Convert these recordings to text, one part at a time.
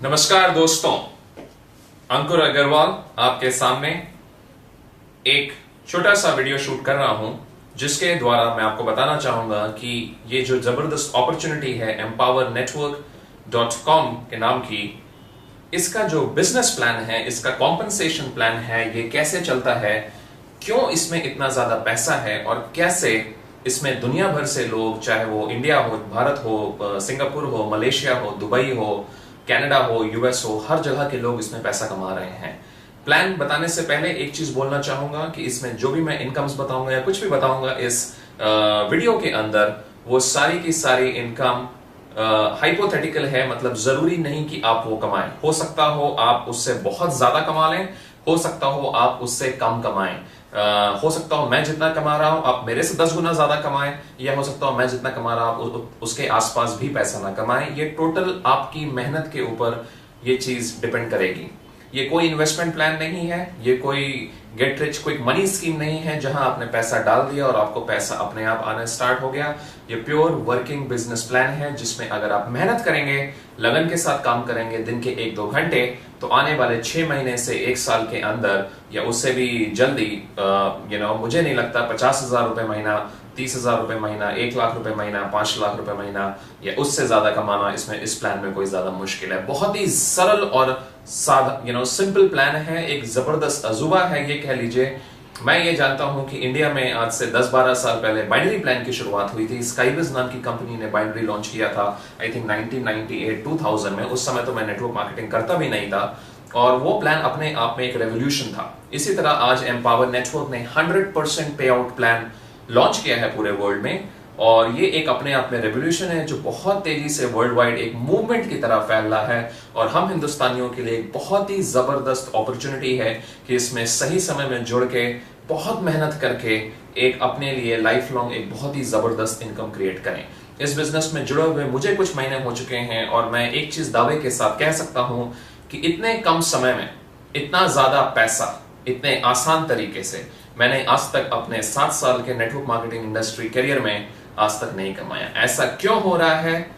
नमस्कार दोस्तों, अंकुर अग्रवाल आपके सामने एक छोटा सा वीडियो शूट कर रहा हूं जिसके द्वारा मैं आपको बताना चाहूंगा कि ये जो जबरदस्त अपॉर्चुनिटी है empowernetwork.com के नाम की, इसका जो बिजनेस प्लान है, इसका कॉम्पनसेशन प्लान है, ये कैसे चलता है, क्यों इसमें इतना ज्यादा पैसा है और कैसे इसमें दुनिया भर से लोग, चाहे वो इंडिया हो, भारत हो, सिंगापुर हो, मलेशिया हो, दुबई हो, कनाडा हो, यूएस हो, हर जगह के लोग इसमें पैसा कमा रहे हैं। प्लान बताने से पहले एक चीज बोलना चाहूंगा कि इसमें जो भी मैं इनकम्स बताऊंगा या कुछ भी बताऊंगा इस वीडियो के अंदर, वो सारी की सारी इनकम हाइपोथेटिकल है। मतलब जरूरी नहीं कि आप वो कमाएं। हो सकता हो आप उससे बहुत ज्यादा कमा लें, हो सकता हो आप उससे कम कमाएं। हो सकता हो मैं जितना कमा रहा हूं आप मेरे से 10 गुना ज्यादा कमाएं, या हो सकता हो मैं जितना कमा रहा हूं उसके आसपास भी पैसा ना कमाएं। ये टोटल आपकी मेहनत के ऊपर ये चीज डिपेंड करेगी। ये कोई इन्वेस्टमेंट प्लान नहीं है, ये कोई get rich quick money scheme नहीं है जहां आपने पैसा डाल दिया और आपको पैसा अपने आप आना स्टार्ट हो गया। ये प्योर वर्किंग बिजनेस प्लान है जिसमें अगर आप मेहनत करेंगे, लगन के साथ काम करेंगे, दिन के 1-2 घंटे, तो आने वाले 6 महीने से 1 साल के अंदर या उससे भी जल्दी, मुझे नहीं लगता 50,000 रुपए महीना, 30,000 रुपए महीना, 1 लाख रुपए महीना, 5 लाख रुपए महीना या उससे ज्यादा कमाना इसमें इस प्लान में कोई ज्यादा मुश्किल है। बहुत ही सरल और सादा सिंपल प्लान है, एक जबरदस्त अजूबा है ये कह लीजिए। मैं ये जानता हूं कि इंडिया में आज से 10-12 साल पहले बाइनरी प्लान की शुरुआत हुई थी। स्काईविज नाम की कंपनी ने बाइनरी लॉन्च किया था, आई थिंक 1998-2000 में। उस समय तो मैं नेटवर्क मार्केटिंग करता भी नहीं था और वो प्लान अपने आप में एक रेवोल्यूशन था। इसी तरह आज एम्पावर नेटवर्क ने 100% पे आउट प्लान लॉन्च किया है पूरे वर्ल्ड में, और ये एक अपने आप में रेवोल्यूशन है जो बहुत तेजी से वर्ल्ड वाइड एक मूवमेंट की तरह फैल रहा है। और हम हिंदुस्तानियों के लिए एक बहुत ही जबरदस्त अपॉर्चुनिटी है कि इसमें सही समय में जुड़ के, बहुत मेहनत करके एक अपने लिए लाइफ लॉन्ग एक बहुत ही जबरदस्त इनकम क्रिएट करें। इस बिजनेस में जुड़े हुए मुझे कुछ महीने हो चुके हैं और मैं एक चीज दावे के साथ कह सकता हूं कि इतने कम समय में इतना ज्यादा पैसा इतने आसान तरीके से मैंने आज तक अपने 7 साल के नेटवर्क मार्केटिंग इंडस्ट्री करियर में आज तक नहीं कमाया। ऐसा क्यों हो रहा है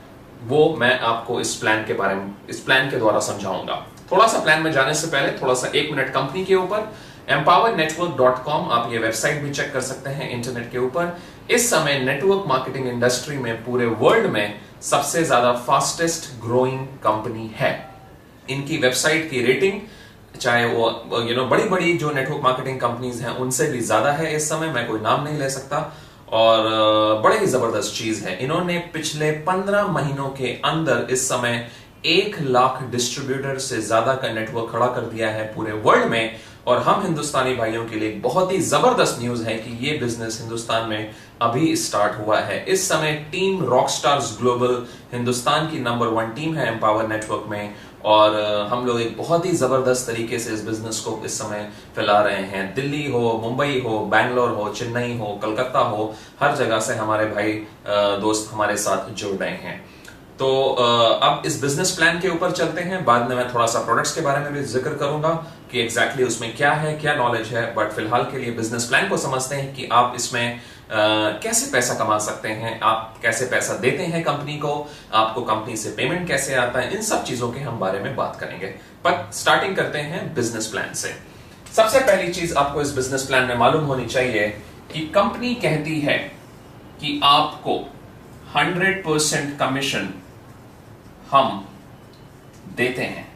वो मैं आपको इस प्लान के बारे में, इस प्लान के द्वारा समझाऊंगा। थोड़ा सा प्लान में जाने से पहले थोड़ा सा 1 मिनट कंपनी के ऊपर। empowernetwork.com, आप ये वेबसाइट भी चेक कर सकते हैं इंटरनेट के ऊपर। इस समय नेटवर्क मार्केटिंग इंडस्ट्री में पूरे वर्ल्ड में सबसे ज्यादा फास्टेस्ट ग्रोइंग कंपनी है। इनकी वेबसाइट की रेटिंग, चाहे वो बड़ी बड़ी जो नेटवर्क मार्केटिंग कंपनीज हैं उनसे भी ज्यादा है इस समय। मैं कोई नाम नहीं ले सकता, और बड़े ही जबरदस्त चीज है। इन्होंने पिछले 15 महीनों के अंदर इस समय 1 लाख डिस्ट्रीब्यूटर से ज्यादा का नेटवर्क खड़ा कर दिया है पूरे वर्ल्ड में। और हम हिंदुस्तानी भाइयों के लिए बहुत ही जबरदस्त न्यूज है कि ये बिजनेस हिंदुस्तान में अभी स्टार्ट हुआ है। इस समय टीम रॉकस्टार्स ग्लोबल हिंदुस्तान की नंबर 1 टीम है एम्पावर नेटवर्क में, और हम लोग एक बहुत ही जबरदस्त तरीके से इस बिजनेस को इस समय फैला रहे हैं। दिल्ली हो, मुंबई हो, बैंगलोर हो, चेन्नई हो, कलकत्ता हो, हर जगह से हमारे भाई दोस्त हमारे साथ जुड़ रहे हैं। तो अब इस बिजनेस प्लान के ऊपर चलते हैं। बाद में मैं थोड़ा सा प्रोडक्ट्स के बारे में भी जिक्र करूंगा कि एग्जैक्टली उसमें क्या है, क्या नॉलेज है। बट फिलहाल के लिए बिजनेस प्लान को समझते हैं कि आप इसमें कैसे पैसा कमा सकते हैं, आप कैसे पैसा देते हैं कंपनी को, आपको कंपनी से पेमेंट कैसे आता है, इन सब चीजों के हम बारे में बात करेंगे। पर स्टार्टिंग करते हैं बिजनेस प्लान से। सबसे पहली चीज आपको इस बिजनेस प्लान में मालूम होनी चाहिए कि कंपनी कहती है कि आपको 100% कमीशन हम देते हैं।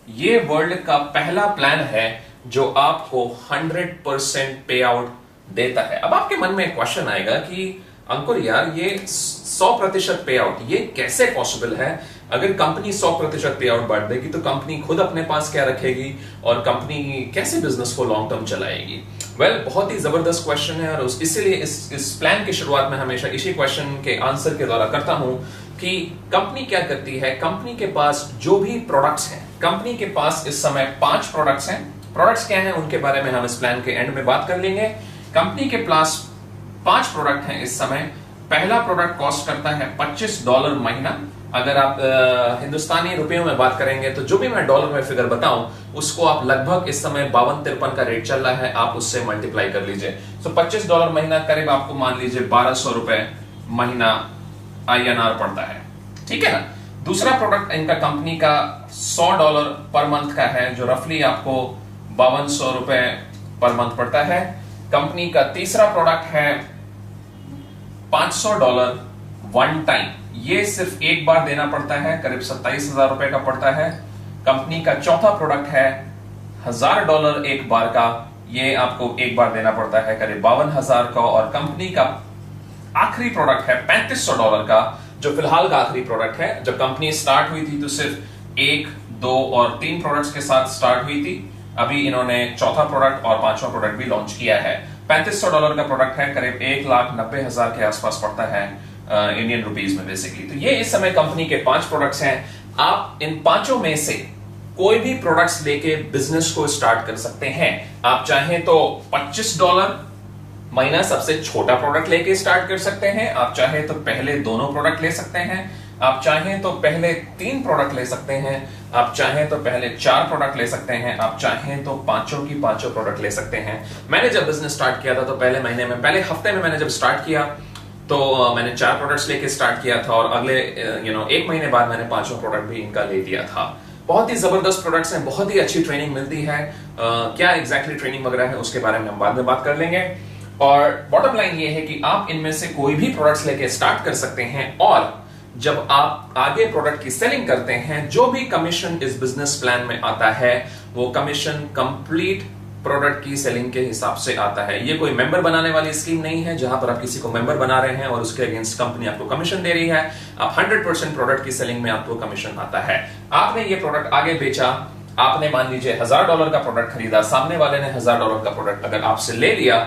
ये वर्ल्ड का पहला प्लान है जो आपको 100% पे आउट देता है। अब आपके मन में एक क्वेश्चन आएगा कि अंकुर यार, ये 100% पे आउट ये कैसे पॉसिबल है? अगर कंपनी 100% पे आउट बांट देगी तो कंपनी खुद अपने पास क्या रखेगी और कंपनी कैसे बिजनेस को लॉन्ग टर्म चलाएगी? बहुत ही जबरदस्त क्वेश्चन है, और इसीलिए इस प्लान की शुरुआत में हमेशा इसी क्वेश्चन के आंसर के द्वारा करता हूं कि कंपनी क्या करती है। कंपनी के पास जो भी प्रोडक्ट्स हैं, कंपनी के पास इस समय 5 प्रोडक्ट्स हैं। प्रोडक्ट्स क्या हैं उनके बारे में हम इस प्लान के एंड में बात कर लेंगे। कंपनी के पास 5 प्रोडक्ट हैं इस समय। पहला प्रोडक्ट कॉस्ट करता है $25 महीना। अगर आप हिंदुस्तानी रुपयों में बात करेंगे तो जो भी मैं डॉलर में फिगर बताऊं उसको आप लगभग इस समय 52-53 का रेट चल रहा है, आप उससे मल्टीप्लाई कर लीजिए। तो $25 महीना करीब आपको मान लीजिए 1200 रुपए महीना INR पड़ता है, ठीक है ना। दूसरा प्रोडक्ट इनका कंपनी का $100 पर मंथ का है, जो रफली आपको ₹5200 पर मंथ पड़ता है। कंपनी का तीसरा प्रोडक्ट है $500 वन टाइम, ये सिर्फ एक बार देना पड़ता है, करीब ₹27,000 का पड़ता है। कंपनी का चौथा प्रोडक्ट है $1000 एक बार का, ये आपको एक बार देना पड़ता है, करीब 52,000 का। और कंपनी का आखिरी प्रोडक्ट है $3500 का, जो फिलहाल का आखिरी प्रोडक्ट है। जब कंपनी स्टार्ट हुई थी तो सिर्फ 1, 2 और 3 प्रोडक्ट्स के साथ स्टार्ट हुई थी। अभी इन्होंने चौथा प्रोडक्ट और पांचवा प्रोडक्ट भी लॉन्च किया है। $3500 का प्रोडक्ट है, करीब 1,90,000 के आसपास पड़ता है इंडियन रुपीज में बेसिकली। तो ये इस समय कंपनी के 5 प्रोडक्ट्स हैं। आप इन पांचों में से कोई भी प्रोडक्ट्स लेके बिजनेस को स्टार्ट कर सकते हैं। आप चाहें तो $25 महीना सबसे छोटा प्रोडक्ट लेके स्टार्ट कर सकते हैं। आप चाहें तो पहले दोनों प्रोडक्ट ले सकते हैं। आप चाहें तो पहले 3 प्रोडक्ट ले सकते हैं। आप चाहें तो पहले 4 प्रोडक्ट ले सकते हैं। आप चाहें तो पांचों की पांचों प्रोडक्ट ले सकते हैं। मैंने जब बिजनेस स्टार्ट किया था तो पहले महीने में, पहले हफ्ते में मैंने जब स्टार्ट किया तो मैंने 4 प्रोडक्ट्स लेके स्टार्ट किया था, और अगले 1 महीने बाद मैंने पांचों प्रोडक्ट भी इनका ले लिया था। बहुत ही जबरदस्त प्रोडक्ट्स हैं, बहुत ही अच्छी ट्रेनिंग मिलती है। क्या एग्जैक्टली ट्रेनिंग वगैरह है उसके बारे में हम बाद में बात कर लेंगे। और बॉटम लाइन ये है कि आप इनमें से कोई भी प्रोडक्ट्स लेके स्टार्ट कर सकते हैं, और जब आप आगे प्रोडक्ट की सेलिंग करते हैं, जो भी कमीशन इस बिजनेस प्लान में आता है वो कमीशन कंप्लीट प्रोडक्ट की सेलिंग के हिसाब से आता है। ये कोई मेंबर बनाने वाली स्कीम नहीं है जहां पर आप किसी को मेंबर बना रहे हैं और उसके अगेंस्ट कंपनी आपको कमीशन दे रही है। आप 100% प्रोडक्ट की सेलिंग में आपको कमीशन आता है। आपने ये प्रोडक्ट आगे बेचा, आपने मान लीजिए $1000 का प्रोडक्ट खरीदा, सामने वाले ने $1000 का प्रोडक्ट अगर आपसे ले लिया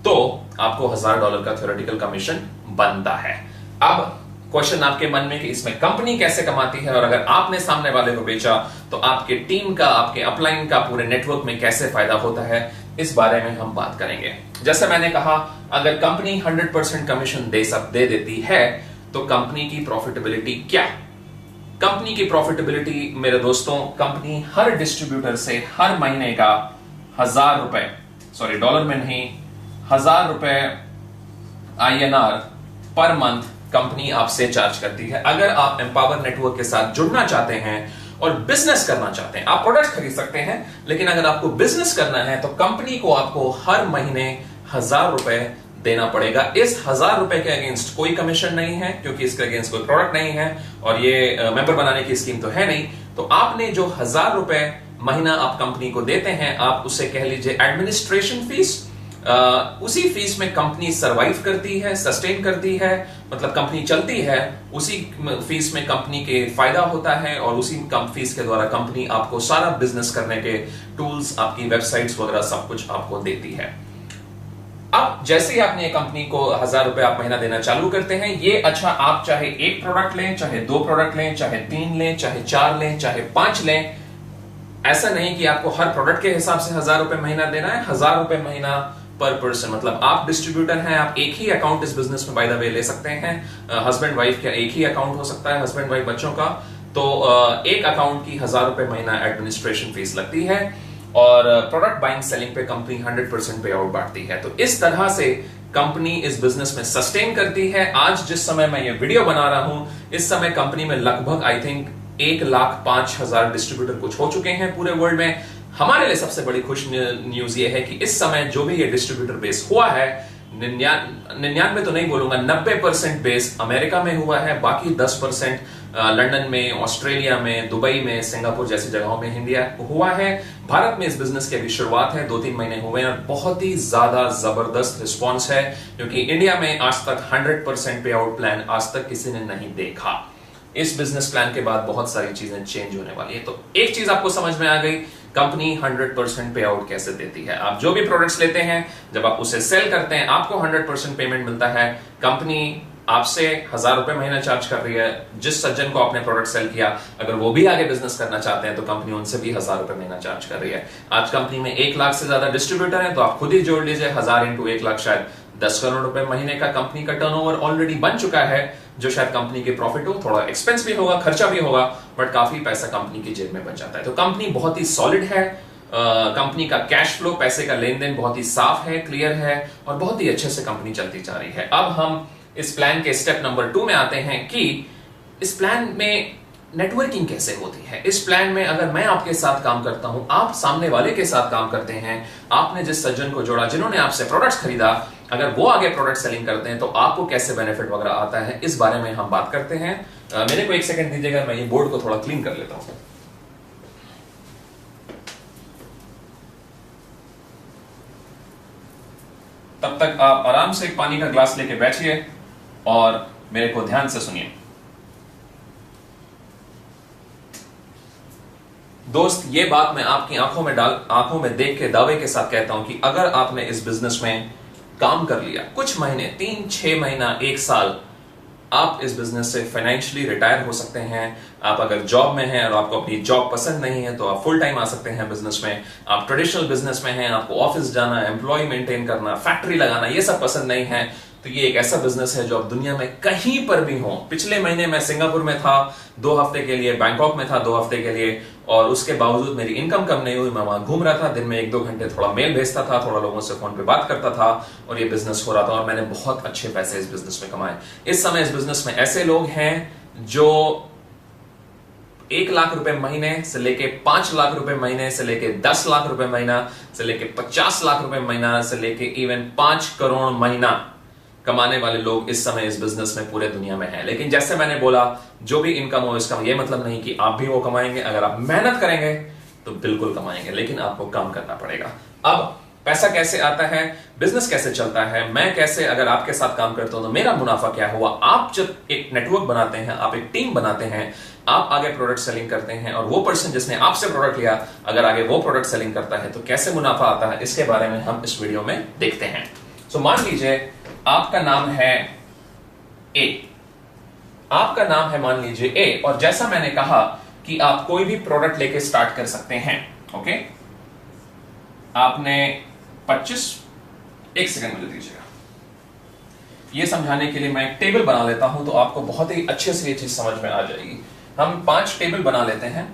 तो आपको $1000 का थ्योरेटिकल कमीशन बनता है। अब क्वेश्चन आपके मन में कि इसमें कंपनी कैसे कमाती है, और अगर आपने सामने वाले को बेचा तो आपके टीम का, आपके अपलाइन का, पूरे नेटवर्क में कैसे फायदा होता है, इस बारे में हम बात करेंगे। जैसे मैंने कहा, अगर कंपनी 100% कमीशन दे देती है तो कंपनी की प्रॉफिटेबिलिटी क्या? कंपनी की प्रॉफिटेबिलिटी मेरे दोस्तों, कंपनी हर डिस्ट्रीब्यूटर से हर महीने का $1000, सॉरी डॉलर में नहीं, $1000 INR पर मंथ कंपनी आपसे चार्ज करती है। अगर आप एम्पावर नेटवर्क के साथ जुड़ना चाहते हैं और बिजनेस करना चाहते हैं, आप प्रोडक्ट खरीद सकते हैं, लेकिन अगर आपको बिजनेस करना है तो कंपनी को आपको हर महीने $1000 देना पड़ेगा। इस $1000 के अगेंस्ट कोई कमीशन नहीं है, क्योंकि इसके अगेंस्ट कोई प्रोडक्ट नहीं है और ये मेंबर बनाने की स्कीम तो है नहीं। तो आपने जो $1000 महीना आप कंपनी को देते हैं, आप उसे कह लीजिए एडमिनिस्ट्रेशन फीस। उसी फीस में कंपनी सरवाइव करती है, सस्टेन करती है, मतलब कंपनी चलती है। उसी फीस में कंपनी के फायदा होता है, और उसी कम फीस के द्वारा कंपनी आपको सारा बिजनेस करने के टूल्स, आपकी वेबसाइट्स वगैरह सब कुछ आपको देती है। अब जैसे ही आपने कंपनी को $1000 आप महीना देना चालू करते हैं, ये अच्छा, आप चाहे 1 प्रोडक्ट लें, चाहे 2 प्रोडक्ट लें, चाहे 3 लें, चाहे 4 लें, चाहे 5 लें, ऐसा नहीं कि आपको हर प्रोडक्ट के हिसाब से $1000 महीना देना है। $1000 महीना पर पर्सन, मतलब आप डिस्ट्रीब्यूटर हैं, आप एक ही अकाउंट इस बिजनेस में बाय द वे ले सकते हैं। हस्बैंड वाइफ का एक ही अकाउंट हो सकता है, हस्बैंड वाइफ बच्चों का, तो एक अकाउंट की $1000 महीना एडमिनिस्ट्रेशन फीस लगती है, और प्रोडक्ट बाइंग सेलिंग पे कंपनी 100% पे आउट बांटती है। तो इस तरह से कंपनी इस बिजनेस में सस्टेन करती है। आज जिस समय मैं ये वीडियो बना रहा हूं, इस समय कंपनी में लगभग आई थिंक 1,05,000 डिस्ट्रीब्यूटर कुछ हो चुके हैं पूरे वर्ल्ड में। हमारे लिए सबसे बड़ी खुश न्यूज ये है कि इस समय जो भी ये डिस्ट्रीब्यूटर बेस हुआ है, 99 तो नहीं बोलूंगा, 90% बेस अमेरिका में हुआ है, बाकी 10% लंदन में, ऑस्ट्रेलिया में, दुबई में, सिंगापुर जैसी जगहों में इंडिया हुआ है। भारत में इस बिजनेस की अभी शुरुआत है, 2-3 महीने हुए हैं, और बहुत ही ज्यादा जबरदस्त रिस्पॉन्स है, क्योंकि इंडिया में आज तक 100% पे आउट प्लान आज तक किसी ने नहीं देखा। इस बिजनेस प्लान के बाद बहुत सारी चीजें चेंज होने वाली है। तो एक चीज आपको समझ में आ गई, कंपनी 100% पे आउट कैसे देती है। आप जो भी प्रोडक्ट्स लेते हैं, जब आप उसे सेल करते हैं, आपको 100% पेमेंट मिलता है। कंपनी आपसे $1000 महीना चार्ज कर रही है। जिस सज्जन को आपने प्रोडक्ट सेल किया, अगर वो भी आगे बिजनेस करना चाहते हैं तो कंपनी उनसे भी $1000 महीना चार्ज कर रही है। आज कंपनी में 1 लाख से ज्यादा डिस्ट्रीब्यूटर हैं, तो आप खुद ही जोड़ लीजिए, 1000 × 1 लाख, शायद $10 करोड़ महीने का कंपनी का टर्नओवर ऑलरेडी बन चुका है, जो शायद कंपनी के प्रॉफिट हो, थोड़ा एक्सपेंस भी होगा, खर्चा भी होगा, बट काफी पैसा कंपनी की जेब में बच जाता है। तो कंपनी बहुत ही सॉलिड है। कंपनी का कैश फ्लो, पैसे का लेन देन बहुत ही साफ है, क्लियर है, और बहुत ही अच्छे से कंपनी चलती जा रही है। अब हम इस प्लान के स्टेप नंबर 2 में आते हैं कि इस प्लान में नेटवर्किंग कैसे होती है इस प्लान में। अगर मैं आपके साथ काम करता हूं, आप सामने वाले के साथ काम करते हैं, आपने जिस सज्जन को जोड़ा, जिन्होंने आपसे प्रोडक्ट्स खरीदा, अगर वो आगे प्रोडक्ट सेलिंग करते हैं तो आपको कैसे बेनिफिट वगैरह आता है, इस बारे में हम बात करते हैं। मेरे को एक सेकंड दीजिएगा, मैं ये बोर्ड को थोड़ा क्लीन कर लेता हूं। तब तक आप आराम से एक पानी का ग्लास लेके बैठिए और मेरे को ध्यान से सुनिए। दोस्त, ये बात मैं आपकी आंखों में देख के दावे के साथ कहता हूं कि अगर आपने इस बिजनेस में काम कर लिया कुछ महीने, 3-6 महीना, 1 साल, आप इस बिजनेस से फाइनेंशियली रिटायर हो सकते हैं। आप अगर जॉब में हैं और आपको अपनी जॉब पसंद नहीं है तो आप फुल टाइम आ सकते हैं बिजनेस में। आप ट्रेडिशनल बिजनेस में हैं, आपको ऑफिस जाना, एम्प्लॉय मेंटेन करना, फैक्ट्री लगाना, ये सब पसंद नहीं है, तो ये एक ऐसा बिजनेस है जो आप दुनिया में कहीं पर भी हो। पिछले महीने मैं सिंगापुर में था 2 हफ्ते के लिए, बैंकॉक में था 2 हफ्ते के लिए, और उसके बावजूद मेरी इनकम कम नहीं हुई। मैं वहां घूम रहा था, दिन में 1-2 घंटे थोड़ा मेल भेजता था, थोड़ा लोगों से फोन पे बात करता था, और ये बिजनेस हो रहा था, और मैंने बहुत अच्छे पैसे इस बिजनेस में कमाए। इस समय इस बिजनेस में ऐसे लोग हैं जो 1 लाख रुपए महीने से लेके 5 लाख रुपए महीने से लेके 10 लाख रुपए महीना से लेके 50 लाख रुपए महीना से लेके इवन 5 करोड़ महीना कमाने वाले लोग इस समय इस बिजनेस में पूरे दुनिया में हैं। लेकिन जैसे मैंने बोला, जो भी इनकम हो इसका ये मतलब नहीं कि आप भी वो कमाएंगे। अगर आप मेहनत करेंगे तो बिल्कुल कमाएंगे, लेकिन आपको काम करना पड़ेगा। अब पैसा कैसे आता है, बिजनेस कैसे चलता है, मैं कैसे अगर आपके साथ काम करता हूं तो मेरा मुनाफा क्या हुआ। आप जब एक नेटवर्क बनाते हैं, आप एक टीम बनाते हैं, आप आगे प्रोडक्ट सेलिंग करते हैं, और वो पर्सन जिसने आपसे प्रोडक्ट लिया अगर आगे वो प्रोडक्ट सेलिंग करता है तो कैसे मुनाफा आता है, इसके बारे में हम इस वीडियो में देखते हैं। सो मान लीजिए आपका नाम है ए, आपका नाम है मान लीजिए ए, और जैसा मैंने कहा कि आप कोई भी प्रोडक्ट लेके स्टार्ट कर सकते हैं। ओके, आपने 25, एक सेकंड मुझे दीजिएगा, ये समझाने के लिए मैं एक टेबल बना लेता हूं तो आपको बहुत ही अच्छे से ये चीज समझ में आ जाएगी। हम 5 टेबल बना लेते हैं,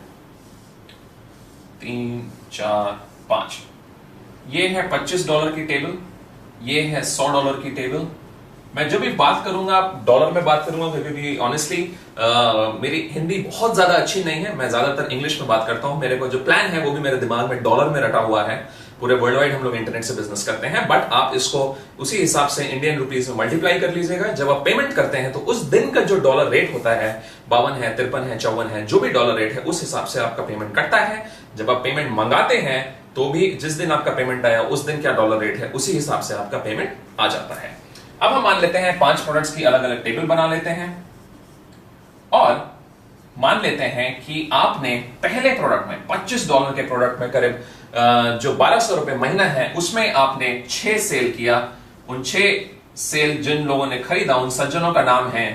3, 4, 5। ये है $25 की टेबल, ये है $100 की टेबल। मैं जो भी बात करूंगा डॉलर में बात करूंगा, क्योंकि ऑनेस्टली मेरी हिंदी बहुत ज्यादा अच्छी नहीं है, मैं ज्यादातर इंग्लिश में बात करता हूं। मेरे को जो प्लान है वो भी मेरे दिमाग में डॉलर में रटा हुआ है। पूरे वर्ल्ड वाइड हम लोग इंटरनेट से बिजनेस करते हैं, बट आप इसको उसी हिसाब से इंडियन रुपीज में मल्टीप्लाई कर लीजिएगा। जब आप पेमेंट करते हैं तो उस दिन का जो डॉलर रेट होता है, 52 है, 53 है, 54 है, जो भी डॉलर रेट है उस हिसाब से आपका पेमेंट कटता है। जब आप पेमेंट मंगाते हैं तो भी जिस दिन आपका पेमेंट आया उस दिन क्या डॉलर रेट है उसी हिसाब से आपका पेमेंट आ जाता है। अब हम मान लेते हैं 5 प्रोडक्ट्स की अलग अलग टेबल बना लेते हैं, और मान लेते हैं कि आपने पहले प्रोडक्ट में $25 के प्रोडक्ट में करीब जो $1200 महीना है उसमें आपने 6 सेल किया। उन 6 सेल जिन लोगों ने खरीदा उन सज्जनों का नाम है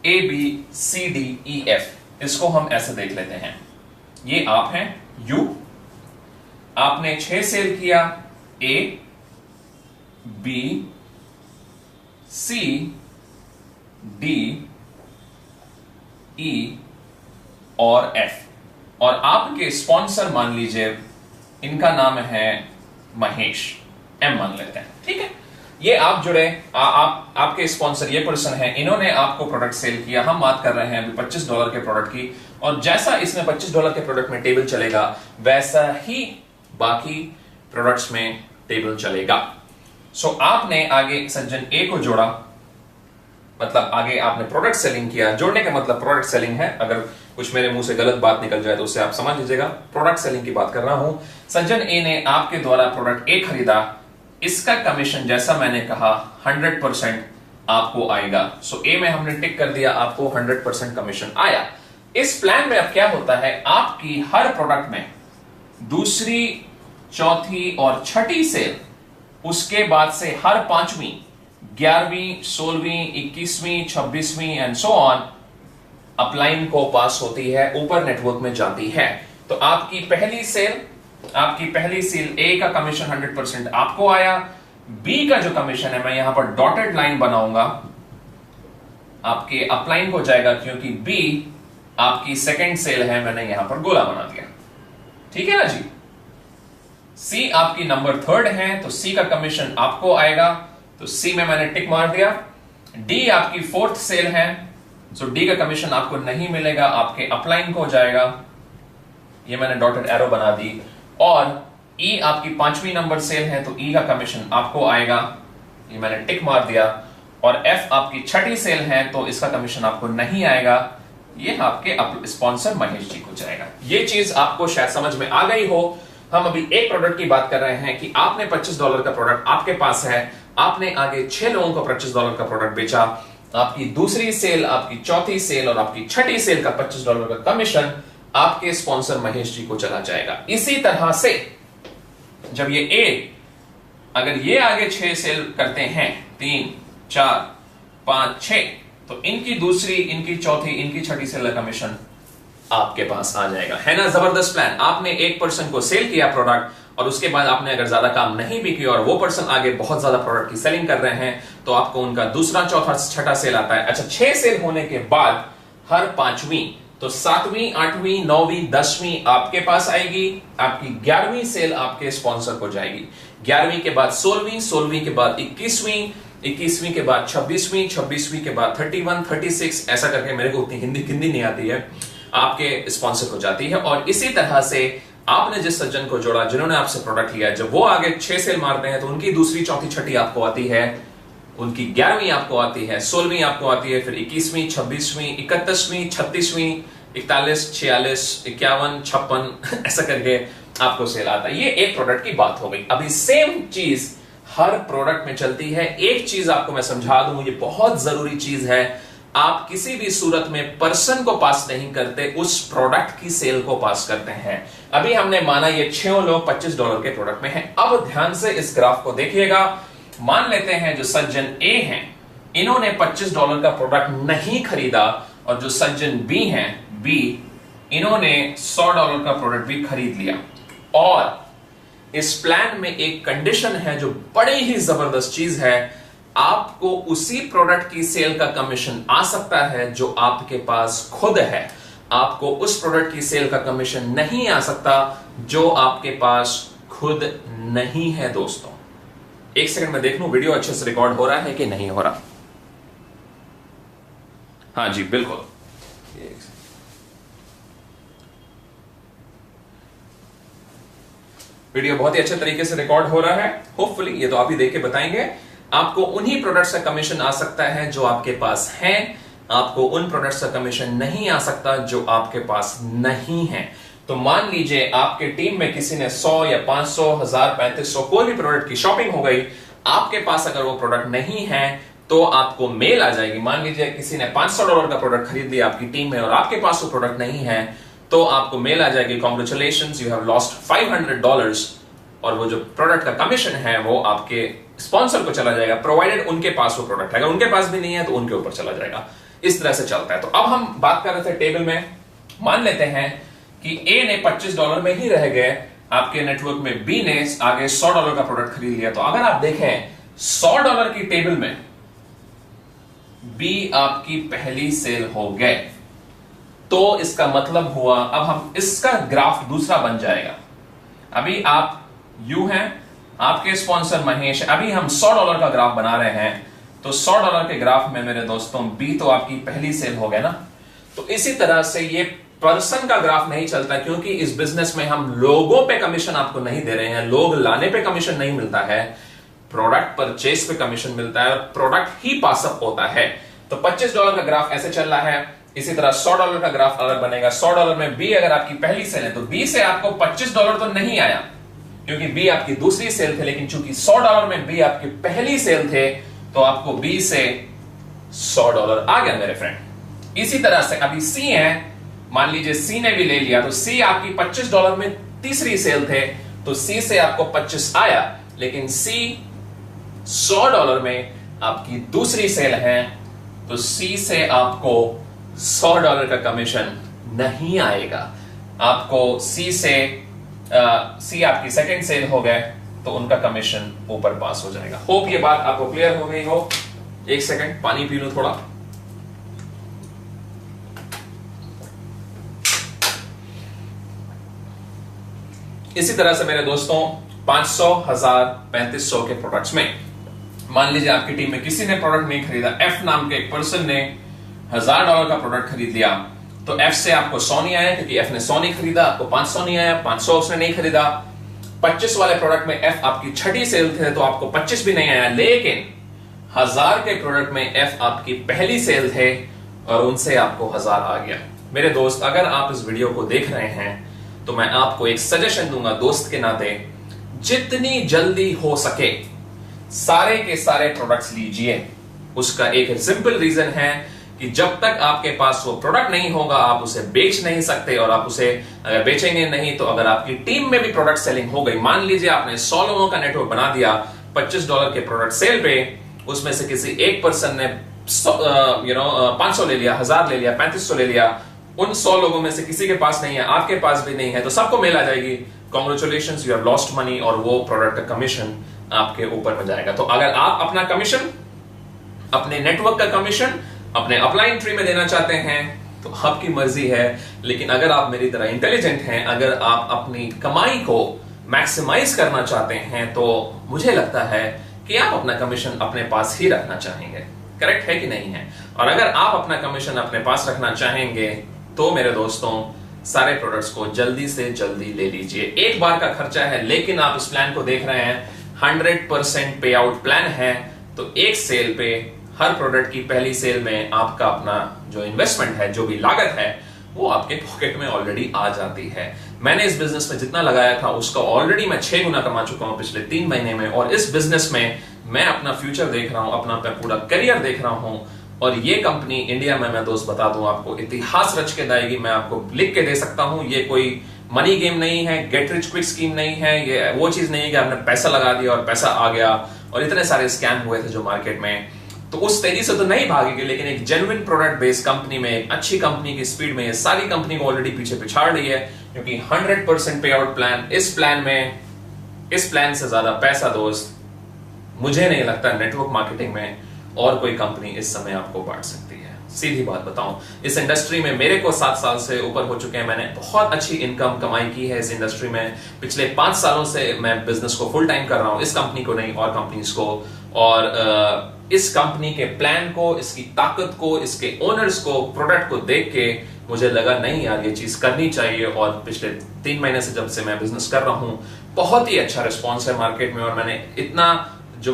ABCDEF। इसको हम ऐसे देख लेते हैं, ये आप हैं यू, आपने 6 सेल किया A, B, C, D, E और F, और आपके स्पॉन्सर मान लीजिए इनका नाम है महेश, M मान लेते हैं, ठीक है। ये आप जुड़े, आपके स्पॉन्सर ये पर्सन है, इन्होंने आपको प्रोडक्ट सेल किया। हम बात कर रहे हैं अभी $25 के प्रोडक्ट की, और जैसा इसमें $25 के प्रोडक्ट में टेबल चलेगा वैसा ही बाकी प्रोडक्ट्स में टेबल चलेगा। सो आपने आगे सज्जन ए को जोड़ा, मतलब आगे आपने प्रोडक्ट सेलिंग किया। जोड़ने का मतलब प्रोडक्ट सेलिंग है, अगर कुछ मेरे मुंह से गलत बात निकल जाए तो उससे आप समझ लीजिएगा, प्रोडक्ट सेलिंग की बात कर रहा हूं। सज्जन ए ने आपके द्वारा प्रोडक्ट ए खरीदा, इसका कमीशन जैसा मैंने कहा 100% आपको आएगा। सो ए में हमने टिक कर दिया, आपको 100% कमीशन आया। इस प्लान में अब क्या होता है, आपकी हर प्रोडक्ट में दूसरी, चौथी और छठी सेल, उसके बाद से हर 5वीं, 11वीं, 16वीं, 21वीं, 26वीं एंड सो ऑन अपलाइन को पास होती है, ऊपर नेटवर्क में जाती है। तो आपकी पहली सेल ए का कमीशन 100% आपको आया। बी का जो कमीशन है, मैं यहां पर डॉटेड लाइन बनाऊंगा, आपके अपलाइन को जाएगा, क्योंकि बी आपकी सेकंड सेल है, मैंने यहां पर गोला बना दिया, ठीक है ना जी। सी आपकी नंबर 3rd है, तो सी का कमीशन आपको आएगा, तो सी में मैंने टिक मार दिया। डी आपकी 4th सेल है, सो डी का कमीशन आपको नहीं मिलेगा, आपके अपलाइन को हो जाएगा, ये मैंने डॉटेड एरो बना दी। और ई आपकी 5वीं नंबर सेल है तो ई का कमीशन आपको आएगा, ये मैंने टिक मार दिया। और एफ आपकी 6ठी सेल है तो इसका कमीशन आपको नहीं आएगा, ये आपके स्पॉन्सर महेश जी को जाएगा। ये चीज आपको शायद समझ में आ गई हो। हम अभी एक प्रोडक्ट की बात कर रहे हैं कि आपने $25 का प्रोडक्ट आपके पास है, आपने आगे 6 लोगों को $25 का प्रोडक्ट बेचा, आपकी दूसरी सेल, आपकी चौथी सेल और आपकी 6ठी सेल का $25 का कमीशन आपके स्पॉन्सर महेश जी को चला जाएगा। इसी तरह से जब ये ए, अगर ये आगे 6 सेल करते हैं, 3, 4, 5, 6, तो इनकी दूसरी, इनकी चौथी, इनकी 6ठी सेल का कमीशन आपके पास आ जाएगा। है ना जबरदस्त प्लान। आपने एक पर्सन को सेल किया प्रोडक्ट और उसके बाद आपने अगर ज्यादा काम नहीं भी किया और वो पर्सन आगे बहुत ज्यादा प्रोडक्ट की सेलिंग कर रहे हैं तो आपको उनका दूसरा, चौथा, 6ठा सेल आता है। अच्छा, 6 सेल होने के बाद हर 5वीं, तो 7वीं, 8वीं, 9वीं, 10वीं आपके पास आएगी, आपकी 11वीं सेल आपके स्पॉन्सर को जाएगी, 11वीं के बाद 16वीं, 16वीं के बाद 21वीं, 21वीं के बाद 26वीं, 26वीं के बाद 31, 36, ऐसा करके, मेरे को उतनी हिंदी नहीं आती है, आपके स्पॉन्सर को जाती है। और इसी तरह से आपने जिस सज्जन को जोड़ा, जिन्होंने आपसे प्रोडक्ट लिया, जब वो आगे 6 सेल मारते हैं तो उनकी दूसरी, चौथी, 6ठी आपको आती है, उनकी 11वीं आपको आती है, 16वीं आपको आती है, फिर 21वीं, 26वीं, 31वीं, 36वीं, 41, 46, 51, 56 ऐसा करके आपको सेल आता है। ये एक प्रोडक्ट की बात हो गई। अभी सेम चीज हर प्रोडक्ट में चलती है। एक चीज आपको मैं समझा दूं, ये बहुत जरूरी चीज है, आप किसी भी सूरत में पर्सन को पास नहीं करते, उस प्रोडक्ट की सेल को पास करते हैं। अभी हमने माना ये 6 लोग $25 के प्रोडक्ट में हैं। अब ध्यान से इस ग्राफ को देखिएगा। मान लेते हैं जो सज्जन ए हैं, इन्होंने $25 का प्रोडक्ट नहीं खरीदा, और जो सज्जन बी हैं, बी, इन्होंने $100 का प्रोडक्ट भी खरीद लिया। और इस प्लान में एक कंडीशन है जो बड़ी ही जबरदस्त चीज है, आपको उसी प्रोडक्ट की सेल का कमीशन आ सकता है जो आपके पास खुद है, आपको उस प्रोडक्ट की सेल का कमीशन नहीं आ सकता जो आपके पास खुद नहीं है। दोस्तों, एक सेकंड में देख लूं वीडियो अच्छे से रिकॉर्ड हो रहा है कि नहीं हो रहा। हाँ जी, बिल्कुल, वीडियो बहुत ही अच्छे तरीके से रिकॉर्ड हो रहा है। होपफुली, ये तो आप ही देख के बताएंगे। आपको उन्हीं प्रोडक्ट्स का कमीशन आ सकता है जो आपके पास हैं, आपको उन प्रोडक्ट्स का कमीशन नहीं आ सकता जो आपके पास नहीं है। तो मान लीजिए आपके टीम में किसी ने 100 या 500, 1000, 3500 कोई भी प्रोडक्ट की शॉपिंग हो गई, आपके पास अगर वो प्रोडक्ट नहीं है तो आपको मेल आ जाएगी। मान लीजिए किसी ने $500 का प्रोडक्ट खरीद लिया आपकी टीम में और आपके पास वो प्रोडक्ट नहीं है, तो आपको मेल आ जाएगी, कांग्रेचुलेशंस, यू हैव लॉस्ट $500, और वो जो प्रोडक्ट का कमीशन है वो आपके स्पॉन्सर को चला जाएगा, प्रोवाइडेड उनके पास वो प्रोडक्ट है। अगर उनके पास भी नहीं है तो उनके ऊपर चला जाएगा। इस तरह से चलता है। तो अब हम बात कर रहे थे टेबल में, मान लेते हैं कि ए ने $25 में ही रह गए, आपके नेटवर्क में बी ने आगे $100 का प्रोडक्ट खरीद लिया। तो अगर आप देखें $100 की टेबल में बी आपकी पहली सेल हो गए, तो इसका मतलब हुआ, अब हम इसका ग्राफ दूसरा बन जाएगा। अभी आप यू हैं, आपके स्पॉन्सर महेश, अभी हम $100 का ग्राफ बना रहे हैं। तो $100 के ग्राफ में मेरे दोस्तों बी तो आपकी पहली सेल हो गया ना। तो इसी तरह से ये पर्सन का ग्राफ नहीं चलता, क्योंकि इस बिजनेस में हम लोगों पे कमीशन आपको नहीं दे रहे हैं, लोग लाने पे कमीशन नहीं मिलता है, प्रोडक्ट परचेज पे कमीशन मिलता है, प्रोडक्ट ही पासअप होता है। तो $25 का ग्राफ ऐसे चल रहा है। इसी तरह $100 का ग्राफ अलग बनेगा। $100 में बी अगर आपकी पहली सेल है तो बी से आपको $25 तो नहीं आया, क्योंकि बी आपकी दूसरी सेल थे, लेकिन चूंकि $100 में बी आपकी पहली सेल थे तो आपको बी से $100 आ गया मेरे फ्रेंड। इसी तरह से अभी सी है, मान लीजिए सी ने भी ले लिया, तो सी आपकी $25 में तीसरी सेल थे, तो सी से आपको 25 आया, लेकिन सी $100 में आपकी दूसरी सेल है, तो सी से आपको $100 का कमीशन नहीं आएगा। आपको सी से सी आपकी सेकंड सेल हो गए तो उनका कमीशन ऊपर पास हो जाएगा। होप ये बात आपको क्लियर हो गई हो। एक सेकंड पानी पी लो थोड़ा। इसी तरह से मेरे दोस्तों 500, 1000, 3500 के प्रोडक्ट्स में मान लीजिए आपकी टीम में किसी ने प्रोडक्ट नहीं खरीदा, एफ नाम के एक पर्सन ने $1000 का प्रोडक्ट खरीद लिया तो एफ से आपको 100 नहीं आया, क्योंकि एफ ने 100 नहीं खरीदा, आपको 500 नहीं आया, 500 उसने नहीं खरीदा। 25 वाले प्रोडक्ट में एफ आपकी छठी सेल थे तो आपको 25 भी नहीं आया, लेकिन 1000 के प्रोडक्ट में एफ आपकी पहली सेल थे और उनसे आपको 1000 आ गया। मेरे दोस्त, अगर आप इस वीडियो को देख रहे हैं तो मैं आपको एक सजेशन दूंगा दोस्त के नाते, जितनी जल्दी हो सके सारे के सारे प्रोडक्ट्स लीजिए। उसका एक सिंपल रीजन है कि जब तक आपके पास वो प्रोडक्ट नहीं होगा आप उसे बेच नहीं सकते, और आप उसे अगर बेचेंगे नहीं तो अगर आपकी टीम में भी प्रोडक्ट सेलिंग हो गई, मान लीजिए आपने 100 लोगों का नेटवर्क बना दिया $25 के प्रोडक्ट सेल पे, उसमें से किसी एक पर्सन ने 500 ले लिया, 1000 ले लिया, 3500 ले लिया, उन 100 लोगों में से किसी के पास नहीं है, आपके पास भी नहीं है, तो सबको मेल आ जाएगी, congratulations you have lost money, और वो प्रोडक्ट का कमीशन आपके ऊपर में जाएगा। तो अगर आप अपना कमीशन, अपने नेटवर्क का कमीशन अपने अपलाइन ट्री में देना चाहते हैं तो आपकी मर्जी है, लेकिन अगर आप मेरी तरह इंटेलिजेंट हैं, अगर आप अपनी कमाई को मैक्सिमाइज करना चाहते हैं तो मुझे लगता है कि आप अपना कमीशन अपने पास ही रखना चाहेंगे। करेक्ट है कि नहीं है? और अगर आप अपना कमीशन अपने पास रखना चाहेंगे तो मेरे दोस्तों सारे प्रोडक्ट्स को जल्दी से जल्दी ले लीजिए। एक बार का खर्चा है, लेकिन आप इस प्लान को देख रहे हैं 100% पे आउट प्लान है, तो एक सेल पे हर प्रोडक्ट की पहली सेल में आपका अपना जो इन्वेस्टमेंट है, जो भी लागत है, वो आपके पॉकेट में ऑलरेडी आ जाती है। मैंने इस बिजनेस में जितना लगाया था उसका ऑलरेडी मैं 6 गुना कमा चुका हूं पिछले 3 महीने में, और इस बिजनेस में मैं अपना फ्यूचर देख रहा हूं, अपना पूरा करियर देख रहा हूं। और ये कंपनी इंडिया में, मैं दोस्त बता दूं आपको, इतिहास रच के लाएगी। मैं आपको लिख के दे सकता हूं, ये कोई मनी गेम नहीं है, गेट रिच क्विक स्कीम नहीं है, ये वो चीज नहीं है कि आपने पैसा लगा दिया और पैसा आ गया, और इतने सारे स्कैम हुए थे जो मार्केट में, तो उस तेजी से तो नहीं भागेगी, लेकिन एक जेन्युइन प्रोडक्ट बेस्ड कंपनी में, एक अच्छी कंपनी की स्पीड में ये सारी कंपनी को ऑलरेडी पीछे पिछाड़ रही है, क्योंकि 100% पे आउट प्लान, इस प्लान से ज्यादा पैसा दोस्त मुझे नहीं लगता नेटवर्क मार्केटिंग में और कोई कंपनी इस समय आपको बांट सकती है। सीधी बात बताऊं, इस इंडस्ट्री में मेरे को 7 साल से ऊपर हो चुके हैं, मैंने बहुत अच्छी इनकम कमाई की है इस इंडस्ट्री में। पिछले 5 सालों से मैं बिजनेस को फुल टाइम कर रहा हूं, इस कंपनी को नहीं, और कंपनीज को, और इस कंपनी के प्लान को, इसकी ताकत को, इसके ओनर्स को, प्रोडक्ट को देख के मुझे लगा नहीं यार ये चीज करनी चाहिए। और पिछले 3 महीने से जब से मैं बिजनेस कर रहा हूं, बहुत ही अच्छा रिस्पॉन्स है मार्केट में, और मैंने इतना जो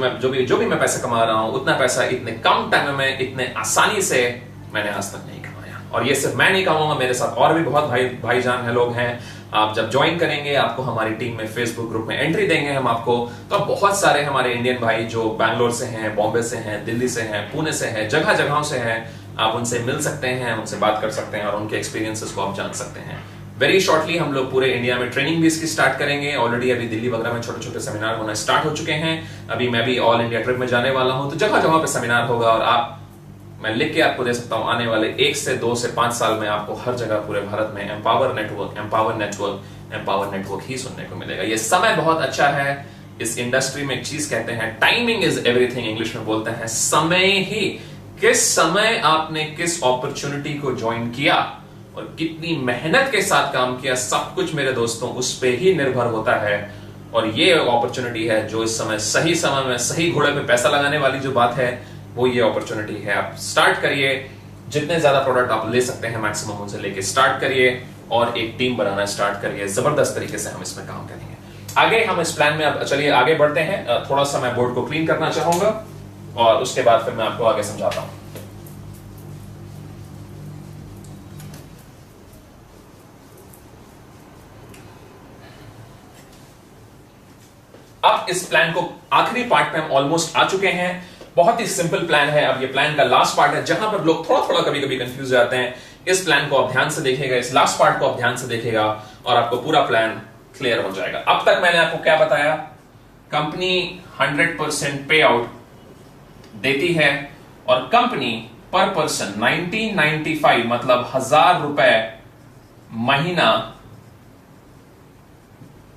भी मैं पैसा कमा रहा हूं, उतना पैसा इतने कम टाइम में, इतने आसानी से मैंने आज तक नहीं कमाया। और ये सिर्फ मैं नहीं कमाऊंगा, मेरे साथ और भी बहुत भाईजान है, लोग हैं। आप जब ज्वाइन करेंगे, आपको हमारी टीम में फेसबुक ग्रुप में एंट्री देंगे हम आपको, तो बहुत सारे हमारे इंडियन भाई जो बैंगलोर से हैं, बॉम्बे से हैं, दिल्ली से हैं, पुणे से हैं, जगहों से हैं, आप उनसे मिल सकते हैं, उनसे बात कर सकते हैं, और उनके एक्सपीरियंसेस को आप जान सकते हैं। वेरी शॉर्टली हम लोग पूरे इंडिया में ट्रेनिंग भी इसकी स्टार्ट करेंगे। ऑलरेडी अभी दिल्ली वगैरह में छोटे छोटे सेमिनार होना स्टार्ट हो चुके हैं। अभी मैं भी ऑल इंडिया ट्रिप में जाने वाला हूं, तो जगह जगह पे सेमिनार होगा, और मैं लिख के आपको दे सकता हूं, आने वाले 1 से 2 से 5 साल में आपको हर जगह पूरे भारत में एम्पावर नेटवर्क ही सुनने को मिलेगा। ये समय बहुत अच्छा है इस इंडस्ट्री में। एक चीज कहते हैं, टाइमिंग इज एवरीथिंग, इंग्लिश में बोलते हैं, समय ही, किस समय आपने किस अपॉर्चुनिटी को ज्वाइन किया और कितनी मेहनत के साथ काम किया, सब कुछ मेरे दोस्तों उस पे ही निर्भर होता है। और ये अपॉर्चुनिटी है जो इस सही समय में सही घोड़े पे पैसा लगाने वाली जो बात है, वो ये अपॉर्चुनिटी है। आप स्टार्ट करिए, जितने ज्यादा प्रोडक्ट आप ले सकते हैं मैक्सिमम उनसे लेके स्टार्ट करिए, और एक टीम बनाना स्टार्ट करिए। जबरदस्त तरीके से हम इसमें काम करेंगे। आगे हम इस प्लान में, अब चलिए आगे बढ़ते हैं। थोड़ा सा मैं बोर्ड को क्लीन करना चाहूंगा, और उसके बाद फिर मैं आपको आगे समझाता हूं। अब इस प्लान को आखिरी पार्ट पे हम ऑलमोस्ट आ चुके हैं। बहुत ही सिंपल प्लान है। अब ये प्लान का लास्ट पार्ट है, जहां पर लोग थोड़ा थोड़ा कभी कभी कंफ्यूज जाते हैं। इस प्लान को आप ध्यान से देखिएगा, इस लास्ट पार्ट को आप ध्यान से देखिएगा, और आपको पूरा प्लान क्लियर हो जाएगा। अब तक मैंने आपको क्या बताया, कंपनी 100% पे आउट देती है, और कंपनी पर पर्सन 1995 मतलब 1000 रुपए महीना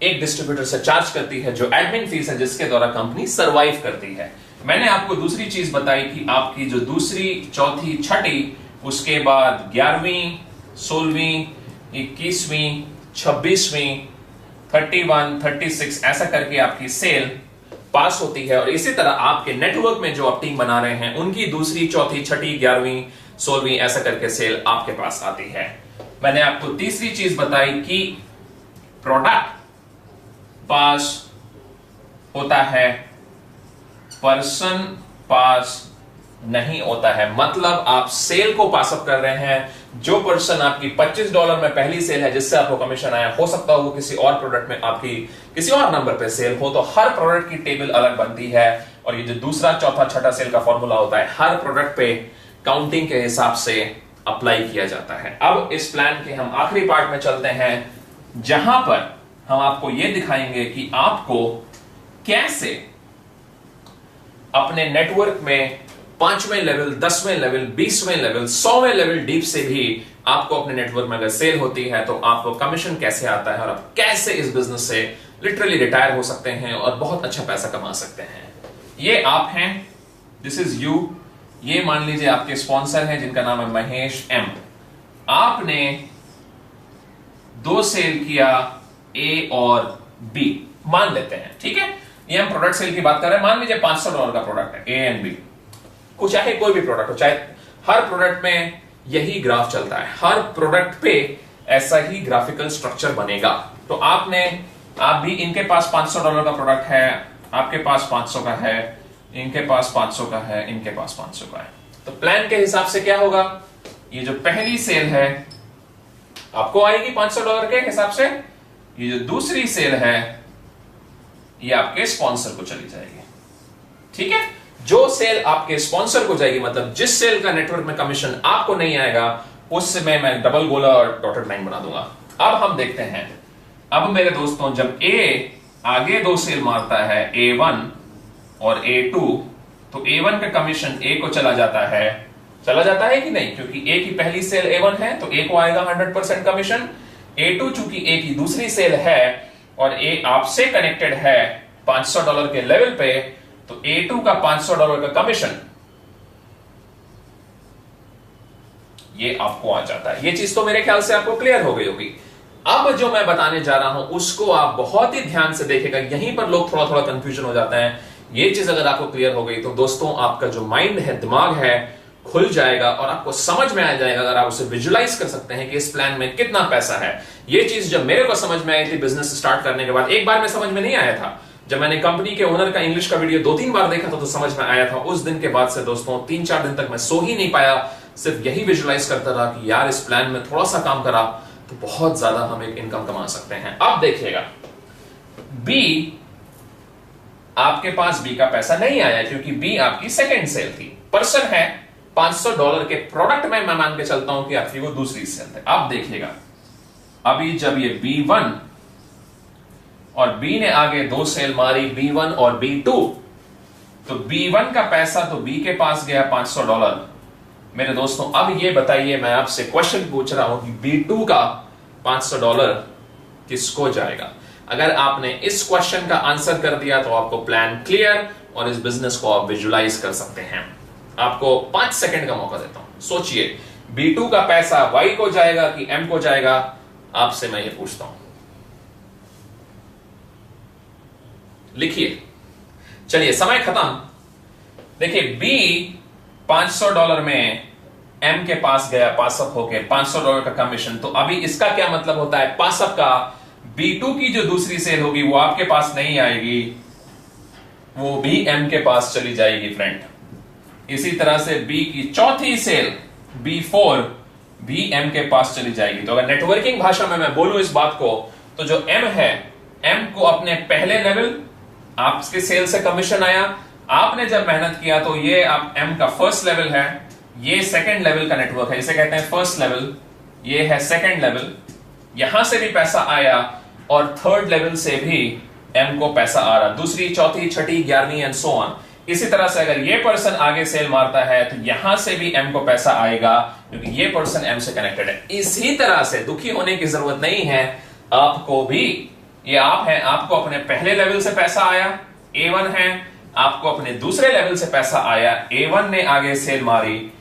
एक डिस्ट्रीब्यूटर से चार्ज करती है, जो एडमिन फीस है, जिसके द्वारा कंपनी सरवाइव करती है। मैंने आपको दूसरी चीज बताई कि आपकी जो दूसरी, चौथी, छठी, उसके बाद 11वीं, 16वीं, 21वीं, 26वीं, 31, 36 ऐसा करके आपकी सेल पास होती है। और इसी तरह आपके नेटवर्क में जो आप टीम बना रहे हैं, उनकी दूसरी, चौथी, छठी, 11वीं, 16वीं, ऐसा करके सेल आपके पास आती है। मैंने आपको तीसरी चीज बताई कि प्रोडक्ट पास होता है, पर्सन पास नहीं होता है। मतलब आप सेल को पास अप कर रहे हैं। जो पर्सन आपकी $25 में पहली सेल है जिससे आपको कमीशन आया, हो सकता हो वो किसी और प्रोडक्ट में आपकी किसी और नंबर पे सेल हो, तो हर प्रोडक्ट की टेबल अलग बनती है। और ये जो दूसरा चौथा छठा सेल का फॉर्मूला होता है, हर प्रोडक्ट पे काउंटिंग के हिसाब से अप्लाई किया जाता है। अब इस प्लान के हम आखिरी पार्ट में चलते हैं, जहां पर हम आपको यह दिखाएंगे कि आपको कैसे अपने नेटवर्क में 5वें लेवल, 10वें लेवल, 20वें लेवल, 100वें लेवल डीप से भी आपको अपने नेटवर्क में अगर सेल होती है तो आपको कमीशन कैसे आता है और आप कैसे इस बिजनेस से लिटरली रिटायर हो सकते हैं और बहुत अच्छा पैसा कमा सकते हैं। ये आप हैं, दिस इज यू। ये मान लीजिए आपके स्पॉन्सर हैं जिनका नाम है महेश एम। आपने 2 सेल किया, ए और बी मान लेते हैं, ठीक है। ये हम प्रोडक्ट सेल की बात कर रहे हैं। मान लीजिए $500 का प्रोडक्ट है, ए एंड बी, चाहे कोई भी प्रोडक्ट हो, चाहे हर प्रोडक्ट में यही ग्राफ चलता है, हर प्रोडक्ट पे ऐसा ही ग्राफिकल स्ट्रक्चर बनेगा। तो आप भी, इनके पास $500 का प्रोडक्ट है, आपके पास 500 का है, इनके पास 500 का है, इनके पास 500 का है। तो प्लान के हिसाब से क्या होगा, ये जो पहली सेल है आपको आएगी $500 के हिसाब से, ये जो दूसरी सेल है ये आपके स्पॉन्सर को चली जाएगी, ठीक है। जो सेल आपके स्पॉन्सर को जाएगी, मतलब जिस सेल का नेटवर्क में कमीशन आपको नहीं आएगा, उससे मैं डबल गोला और डॉटेड लाइन बना दूंगा। अब हम देखते हैं, अब मेरे दोस्तों, जब ए आगे 2 सेल मारता है, A1 और A2, तो A1 का कमीशन ए को चला जाता है कि नहीं, क्योंकि ए की पहली सेल A1 है तो ए को आएगा 100% कमीशन। A2 चूंकि ए की दूसरी सेल है और ए आपसे कनेक्टेड है $500 के लेवल पे, तो A2 का $500 का कमीशन ये आपको आ जाता है। ये चीज तो मेरे ख्याल से आपको क्लियर हो गई होगी। अब जो मैं बताने जा रहा हूं उसको आप बहुत ही ध्यान से देखेगा, यहीं पर लोग थोड़ा थोड़ा कंफ्यूजन हो जाते हैं। ये चीज अगर आपको क्लियर हो गई तो दोस्तों आपका जो माइंड है, दिमाग है, खुल जाएगा और आपको समझ में आ जाएगा, अगर आप उसे विजुलाइज कर सकते हैं कि इस प्लान में कितना पैसा है। ये चीज जब मेरे को समझ में आई थी बिजनेस स्टार्ट करने के बाद, एक बार में समझ में नहीं आया था। जब मैंने कंपनी के ओनर का इंग्लिश का वीडियो 2-3 बार देखा था तो समझ में आया था। उस दिन के बाद से दोस्तों 3-4 दिन तक मैं सो ही नहीं पाया, सिर्फ यही विजुलाइज करता रहा कि यार इस प्लान में थोड़ा सा काम करा तो बहुत ज्यादा हम एक इनकम कमा सकते हैं। अब देखिएगा, बी, आपके पास बी का पैसा नहीं आया क्योंकि बी आपकी सेकेंड सेल थी। पर्सन है $500 के प्रोडक्ट में मैं मान के चलता हूं कि आपकी वो दूसरी सेल है। अब देखिएगा, अभी जब ये B1 और बी ने आगे 2 सेल मारी, B1 और B2, तो B1 का पैसा तो बी के पास गया $500। मेरे दोस्तों अब ये बताइए, मैं आपसे क्वेश्चन पूछ रहा हूं कि B2 का $500 किसको जाएगा? अगर आपने इस क्वेश्चन का आंसर कर दिया तो आपको प्लान क्लियर और इस बिजनेस को आप विजुलाइज कर सकते हैं। आपको 5 सेकंड का मौका देता हूं, सोचिए B2 का पैसा Y को जाएगा कि M को जाएगा? आपसे मैं ये पूछता हूं, लिखिए। चलिए समय खत्म। देखिए बी $500 में एम के पास गया, पासअप होके $500 का कमीशन। तो अभी इसका क्या मतलब होता है, पासअप का B2 की जो दूसरी सेल होगी वो आपके पास नहीं आएगी, वो भी एम के पास चली जाएगी फ्रेंड। इसी तरह से बी की चौथी सेल B4 भी एम के पास चली जाएगी। तो अगर नेटवर्किंग भाषा में मैं बोलूं इस बात को, तो जो एम है, एम को अपने पहले लेवल आपके सेल से कमीशन आया, आपने जब मेहनत किया तो ये आप एम का फर्स्ट लेवल है, ये सेकंड लेवल का नेटवर्क है, इसे कहते हैं फर्स्ट लेवल, ये है सेकंड लेवल। यहां से भी पैसा आया और थर्ड लेवल से भी एम को पैसा आ रहा, दूसरी, चौथी, छठी, 11वीं एंड सो ऑन। इसी तरह से अगर ये पर्सन आगे सेल मारता है तो यहां से भी एम को पैसा आएगा क्योंकि ये पर्सन एम से कनेक्टेड है। इसी तरह से दुखी होने की जरूरत नहीं है, आपको भी, ये आप हैं, आपको अपने पहले लेवल से पैसा आया, A1 है, आपको अपने दूसरे लेवल से पैसा आया, A1 ने आगे सेल मारी,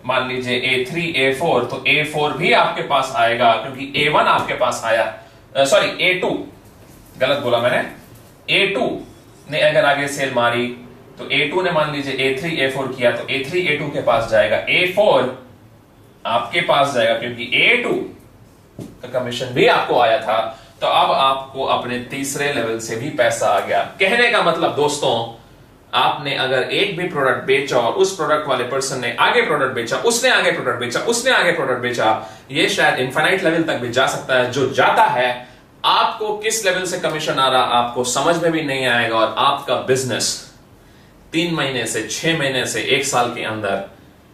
मान लीजिए A3, A4, तो A4 भी आपके पास आएगा क्योंकि A1 आपके पास आया, सॉरी A2, गलत बोला मैंने, A2 ने अगर आगे सेल मारी तो A2 ने मान लीजिए A3, A4 किया तो A3, A2 के पास जाएगा, A4 आपके पास जाएगा, क्योंकि A2 का कमीशन भी आपको आया था, तो अब आपको अपने तीसरे लेवल से भी पैसा आ गया। कहने का मतलब दोस्तों, आपने अगर एक भी प्रोडक्ट बेचा और उस प्रोडक्ट वाले पर्सन ने आगे प्रोडक्ट बेचा, उसने आगे प्रोडक्ट बेचा, उसने आगे प्रोडक्ट बेचा, ये शायद इनफाइनाइट लेवल तक भी जा सकता है। जो जाता है, आपको किस लेवल से कमीशन आ रहा आपको समझ में भी नहीं आएगा, और आपका बिजनेस 3 महीने से 6 महीने से 1 साल के अंदर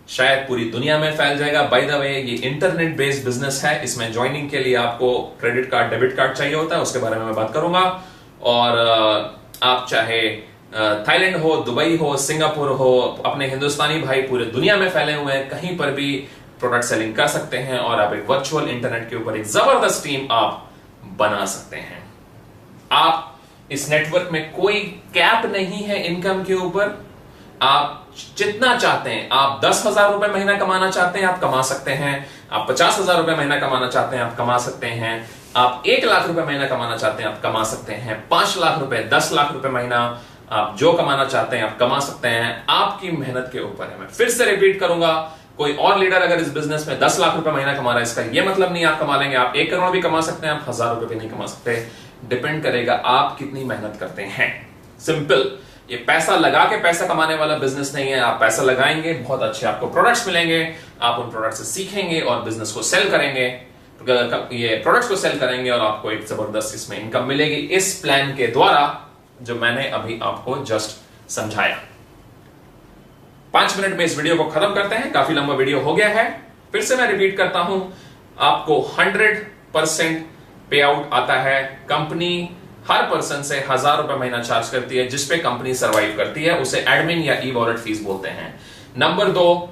शायद पूरी दुनिया में फैल जाएगा। बाय द वे, ये इंटरनेट बेस्ड बिजनेस है। इसमें ज्वाइनिंग के लिए आपको क्रेडिट कार्ड, डेबिट कार्ड चाहिए होता है, उसके बारे में मैं बात करूंगा। और आप चाहे थाईलैंड हो, दुबई हो, सिंगापुर हो, अपने हिंदुस्तानी भाई पूरे दुनिया में फैले हुए हैं, कहीं पर भी प्रोडक्ट सेलिंग कर सकते हैं, और आप एक वर्चुअल इंटरनेट के ऊपर एक जबरदस्त टीम आप बना सकते हैं। आप इस नेटवर्क में कोई कैप नहीं है इनकम के ऊपर। आप जितना चाहते हैं, आप 10,000 रुपए महीना कमाना चाहते हैं, आप कमा सकते हैं। आप 50,000 रुपए महीना कमाना चाहते हैं, आप कमा सकते हैं। आप 1 लाख रुपए महीना कमाना चाहते हैं, आप कमा सकते हैं। 5 लाख रुपए, 10 लाख रुपए महीना, आप जो कमाना चाहते हैं आप कमा सकते हैं। आपकी मेहनत के ऊपर है। मैं फिर से रिपीट करूंगा, कोई और लीडर अगर इस बिजनेस में 10 लाख रुपए महीना कमा रहा है, इसका यह मतलब नहीं आप कमा लेंगे। आप 1 करोड़ भी कमा सकते हैं, आप 1,000 रुपए भी नहीं कमा सकते। डिपेंड करेगा आप कितनी मेहनत करते हैं। सिंपल। ये पैसा लगा के पैसा कमाने वाला बिजनेस नहीं है। आप पैसा लगाएंगे, बहुत अच्छे आपको प्रोडक्ट्स मिलेंगे, आप उन प्रोडक्ट्स से सीखेंगे और बिजनेस को सेल करेंगे, ये प्रोडक्ट्स को सेल करेंगे, और आपको एक जबरदस्त इसमें इनकम मिलेगी इस प्लान के द्वारा जो मैंने अभी आपको जस्ट समझाया। 5 मिनट में इस वीडियो को खत्म करते हैं, काफी लंबा वीडियो हो गया है। फिर से मैं रिपीट करता हूं, आपको 100% पे आउट आता है। कंपनी हर पर्सन से 1,000 रुपए महीना चार्ज करती है, जिसपे कंपनी सरवाइव करती है। उसे एडमिन या ई वॉलेट फीस बोलते हैं। नंबर 2,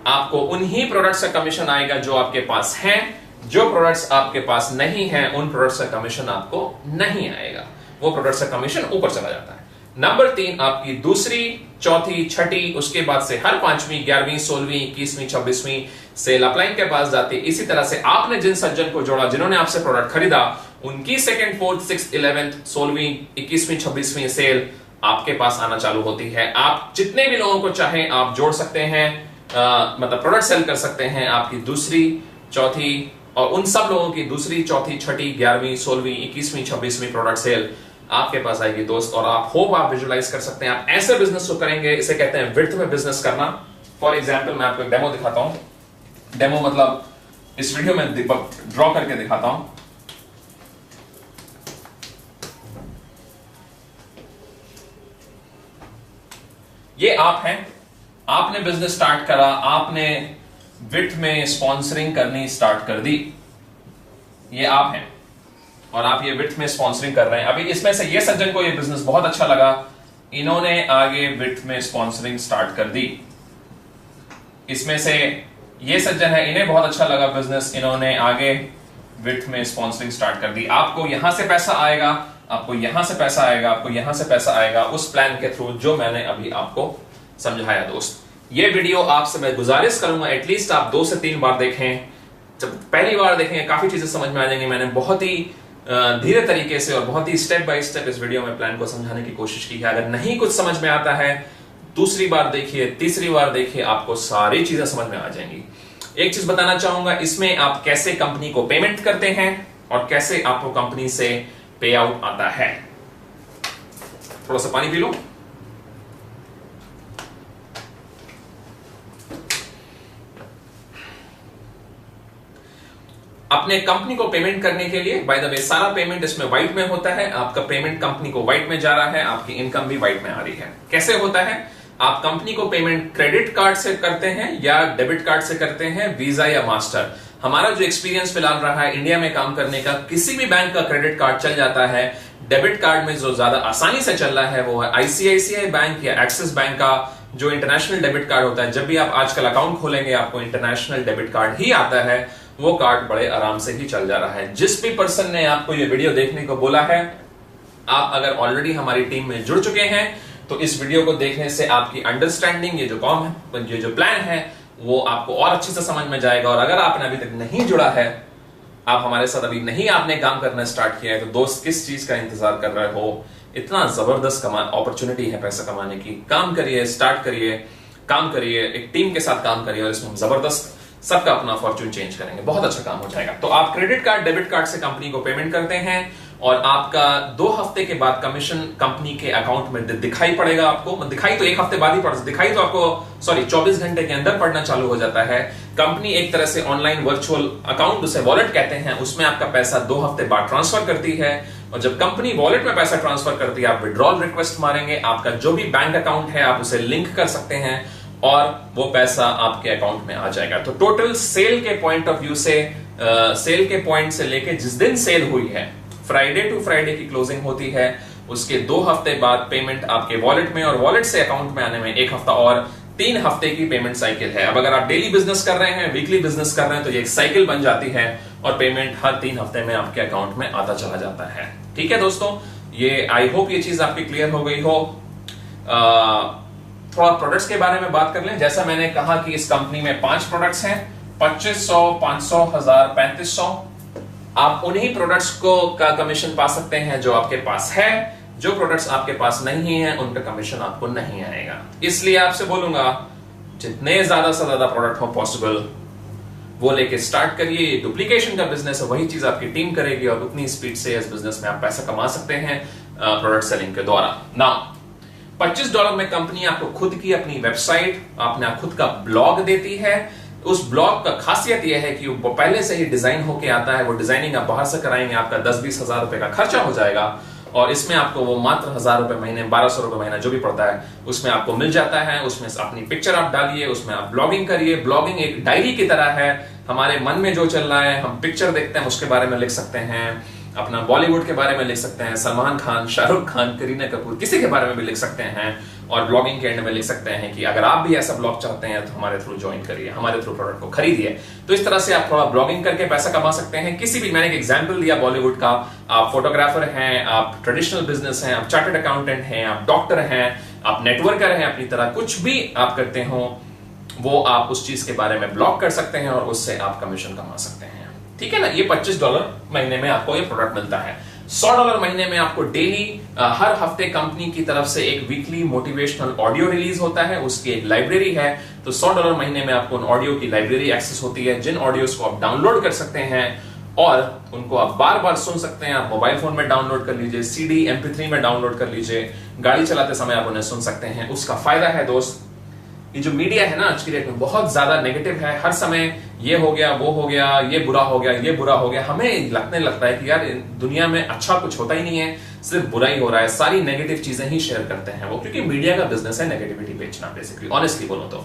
आपको उन्हीं प्रोडक्ट्स का कमीशन आएगा जो आपके पास हैं। जो प्रोडक्ट्स आपके पास नहीं है, उन प्रोडक्ट्स का कमीशन आपको नहीं आएगा, वो प्रोडक्ट्स का कमीशन ऊपर चला जाता है। नंबर 3, आपकी दूसरी, चौथी, छठी, उसके बाद से हर 5वीं, 11वीं, 16वीं, 21वीं, 26वीं सेल अपलाइन के पास जाती है। इसी तरह से आपने जिन सज्जन को जोड़ा, जिन्होंने आपसे प्रोडक्ट खरीदा, उनकी 2nd, 4th, 6th, 11th, 16वीं, 21वीं, 26वीं सेल आपके पास आना चालू होती है। आप जितने भी लोगों को चाहें आप जोड़ सकते हैं, मतलब प्रोडक्ट सेल कर सकते हैं। आपकी दूसरी, चौथी और उन सब लोगों की दूसरी, चौथी, छठी, 11वीं, 16वीं, 21वीं, 26वीं प्रोडक्ट सेल आपके पास आएगी दोस्त। और आप होप आप विजुअलाइज कर सकते हैं आप ऐसे बिजनेस को करेंगे, इसे कहते हैं विड्थ में बिजनेस करना। फॉर एग्जांपल मैं आपको एक डेमो दिखाता हूं। डेमो मतलब इस वीडियो में ड्रॉ करके दिखाता हूं। ये आप हैं, आपने बिजनेस स्टार्ट करा, आपने विड्थ में स्पॉन्सरिंग करनी स्टार्ट कर दी। ये आप हैं और आप ये विड्थ में स्पॉन्सरिंग कर रहे हैं। अभी इसमें से ये सज्जन को ये बिजनेस बहुत अच्छा लगा, इन्होंने आगे विड्थ में स्पॉन्सरिंग स्टार्ट कर दी। इसमें से ये सज्जन है, इन्हें बहुत अच्छा लगा बिजनेस, इन्होंने आगे विड्थ में स्पॉन्सरिंग स्टार्ट कर दी। आपको यहां से पैसा आएगा, आपको यहां से पैसा आएगा, आपको यहां से पैसा आएगा उस प्लान के थ्रू जो मैंने अभी आपको समझाया दोस्त। ये वीडियो आपसे मैं गुजारिश करूंगा एटलीस्ट आप 2 से 3 बार देखें। जब पहली बार देखेंगे काफी चीजें समझ में आ जाएंगी। मैंने बहुत ही धीरे तरीके से और बहुत ही स्टेप बाय स्टेप इस वीडियो में प्लान को समझाने की कोशिश की है। अगर नहीं कुछ समझ में आता है, दूसरी बार देखिए, तीसरी बार देखिए, आपको सारी चीजें समझ में आ जाएंगी। एक चीज बताना चाहूंगा, इसमें आप कैसे कंपनी को पेमेंट करते हैं और कैसे आपको कंपनी से पे आउट आता है। थोड़ा सा पानी पी लो। अपने कंपनी को पेमेंट करने के लिए, बाय द वे, सारा पेमेंट इसमें व्हाइट में होता है। आपका पेमेंट कंपनी को व्हाइट में जा रहा है, आपकी इनकम भी व्हाइट में आ रही है। कैसे होता है? आप कंपनी को पेमेंट क्रेडिट कार्ड से करते हैं या डेबिट कार्ड से करते हैं, वीजा या मास्टर। हमारा जो एक्सपीरियंस फिलहाल रहा है इंडिया में काम करने का, किसी भी बैंक का क्रेडिट कार्ड चल जाता है। डेबिट कार्ड में जो ज्यादा आसानी से चल रहा है वो है आईसीआईसीआई बैंक या एक्सिस बैंक का जो इंटरनेशनल डेबिट कार्ड होता है। जब भी आप आजकल अकाउंट खोलेंगे आपको इंटरनेशनल डेबिट कार्ड ही आता है। वो कार्ड बड़े आराम से ही चल जा रहा है। जिस भी पर्सन ने आपको ये वीडियो देखने को बोला है, आप अगर ऑलरेडी हमारी टीम में जुड़ चुके हैं तो इस वीडियो को देखने से आपकी अंडरस्टैंडिंग, ये जो कॉम है, ये जो प्लान है, वो आपको और अच्छे से समझ में जाएगा। और अगर आपने अभी तक नहीं जुड़ा है, आप हमारे साथ अभी नहीं आपने काम करना स्टार्ट किया है, तो दोस्त किस चीज का इंतजार कर रहे हो? इतना जबरदस्त अपॉर्चुनिटी है पैसा कमाने की। काम करिए, स्टार्ट करिए, काम करिए, एक टीम के साथ काम करिए और इसमें जबरदस्त सबका अपना फॉर्च्यून चेंज करेंगे, बहुत अच्छा काम हो जाएगा। तो आप क्रेडिट कार्ड डेबिट कार्ड से कंपनी को पेमेंट करते हैं और आपका 2 हफ्ते के बाद कमीशन कंपनी के अकाउंट में दिखाई पड़ेगा आपको। दिखाई तो 1 हफ्ते बाद ही पड़, दिखाई तो आपको 24 घंटे के अंदर पड़ना चालू हो जाता है। कंपनी एक तरह से ऑनलाइन वर्चुअल अकाउंट, उसे वॉलेट कहते हैं, उसमें आपका पैसा 2 हफ्ते बाद ट्रांसफर करती है और जब कंपनी वॉलेट में पैसा ट्रांसफर करती है आप विड्रॉल रिक्वेस्ट मारेंगे, आपका जो भी बैंक अकाउंट है आप उसे लिंक कर सकते हैं और वो पैसा आपके अकाउंट में आ जाएगा। तो टोटल सेल के पॉइंट ऑफ व्यू से, सेल के पॉइंट से लेके जिस दिन सेल हुई है, फ्राइडे टू फ्राइडे की क्लोजिंग होती है, उसके 2 हफ्ते बाद पेमेंट आपके वॉलेट में और वॉलेट से अकाउंट में आने में 1 हफ्ता और 3 हफ्ते की पेमेंट साइकिल है। अब अगर आप डेली बिजनेस कर रहे हैं, वीकली बिजनेस कर रहे हैं, तो ये एक साइकिल बन जाती है और पेमेंट हर 3 हफ्ते में आपके अकाउंट में आता चला जाता है। ठीक है दोस्तों, ये आई होप ये चीज आपकी क्लियर हो गई हो। थोड़ा प्रोडक्ट्स के बारे में बात कर लें। जैसा मैंने कहा कि इस कंपनी में 5 प्रोडक्ट्स हैं, 2500, 500, 1000, 3500। आप उन्हीं प्रोडक्ट्स को का कमीशन पा सकते हैं जो आपके पास है। जो प्रोडक्ट्स आपके पास नहीं है उनका कमीशन आपको नहीं आएगा। इसलिए आपसे बोलूंगा जितने ज्यादा से ज्यादा प्रोडक्ट हो पॉसिबल वो लेके स्टार्ट करिए। डुप्लीकेशन का बिजनेस है, वही चीज आपकी टीम करेगी और उतनी स्पीड से इस बिजनेस में आप पैसा कमा सकते हैं प्रोडक्ट सेलिंग के द्वारा। नाउ $25 में कंपनी आपको खुद की अपनी वेबसाइट, अपना खुद का ब्लॉग देती है। उस ब्लॉग का खासियत यह है कि वो पहले से ही डिजाइन होके आता है। वो डिजाइनिंग आप बाहर से कराएंगे, आपका 10-20 हजार रुपए का खर्चा हो जाएगा और इसमें आपको वो मात्र 1000 रुपए महीने, 1200 रुपए महीना जो भी पड़ता है उसमें आपको मिल जाता है। उसमें अपनी पिक्चर आप डालिए, उसमें आप ब्लॉगिंग करिए। ब्लॉगिंग एक डायरी की तरह है, हमारे मन में जो चल रहा है हम पिक्चर देखते हैं उसके बारे में लिख सकते हैं, अपना बॉलीवुड के बारे में लिख सकते हैं, सलमान खान, शाहरुख खान, करीना कपूर, किसी के बारे में भी लिख सकते हैं और ब्लॉगिंग के एंड में लिख सकते हैं कि अगर आप भी ऐसा ब्लॉग चाहते हैं तो हमारे थ्रू ज्वाइन करिए, हमारे थ्रू प्रोडक्ट को खरीदिए। तो इस तरह से आप थोड़ा ब्लॉगिंग करके पैसा कमा सकते हैं। किसी भी, मैंने एक एग्जांपल दिया बॉलीवुड का, आप फोटोग्राफर हैं, आप ट्रेडिशनल बिजनेस हैं, आप चार्टर्ड अकाउंटेंट हैं, आप डॉक्टर हैं, आप नेटवर्कर हैं, अपनी तरह कुछ भी आप करते हो वो आप उस चीज के बारे में ब्लॉग कर सकते हैं और उससे आप कमीशन कमा सकते हैं। ठीक है ना। ये $25 महीने में आपको ये प्रोडक्ट मिलता है। $100 महीने में आपको डेली, हर हफ्ते कंपनी की तरफ से एक वीकली मोटिवेशनल ऑडियो रिलीज होता है, उसकी एक लाइब्रेरी है। तो $100 महीने में आपको उन ऑडियो की लाइब्रेरी एक्सेस होती है, जिन ऑडियोज को आप डाउनलोड कर सकते हैं और उनको आप बार बार सुन सकते हैं। आप मोबाइल फोन में डाउनलोड कर लीजिए, CD MP3 में डाउनलोड कर लीजिए, गाड़ी चलाते समय आप उन्हें सुन सकते हैं। उसका फायदा है दोस्त, ये जो मीडिया है ना आज की डेट में बहुत ज्यादा नेगेटिव है। हर समय ये हो गया, वो हो गया, ये बुरा हो गया, ये बुरा हो गया। हमें लगता है कि यार दुनिया में अच्छा कुछ होता ही नहीं है, सिर्फ बुरा ही हो रहा है। सारी नेगेटिव चीजें ही शेयर करते हैं वो, क्योंकि मीडिया का बिजनेस है नेगेटिविटी बेचना बेसिकली, ऑनेस्टली बोलो तो।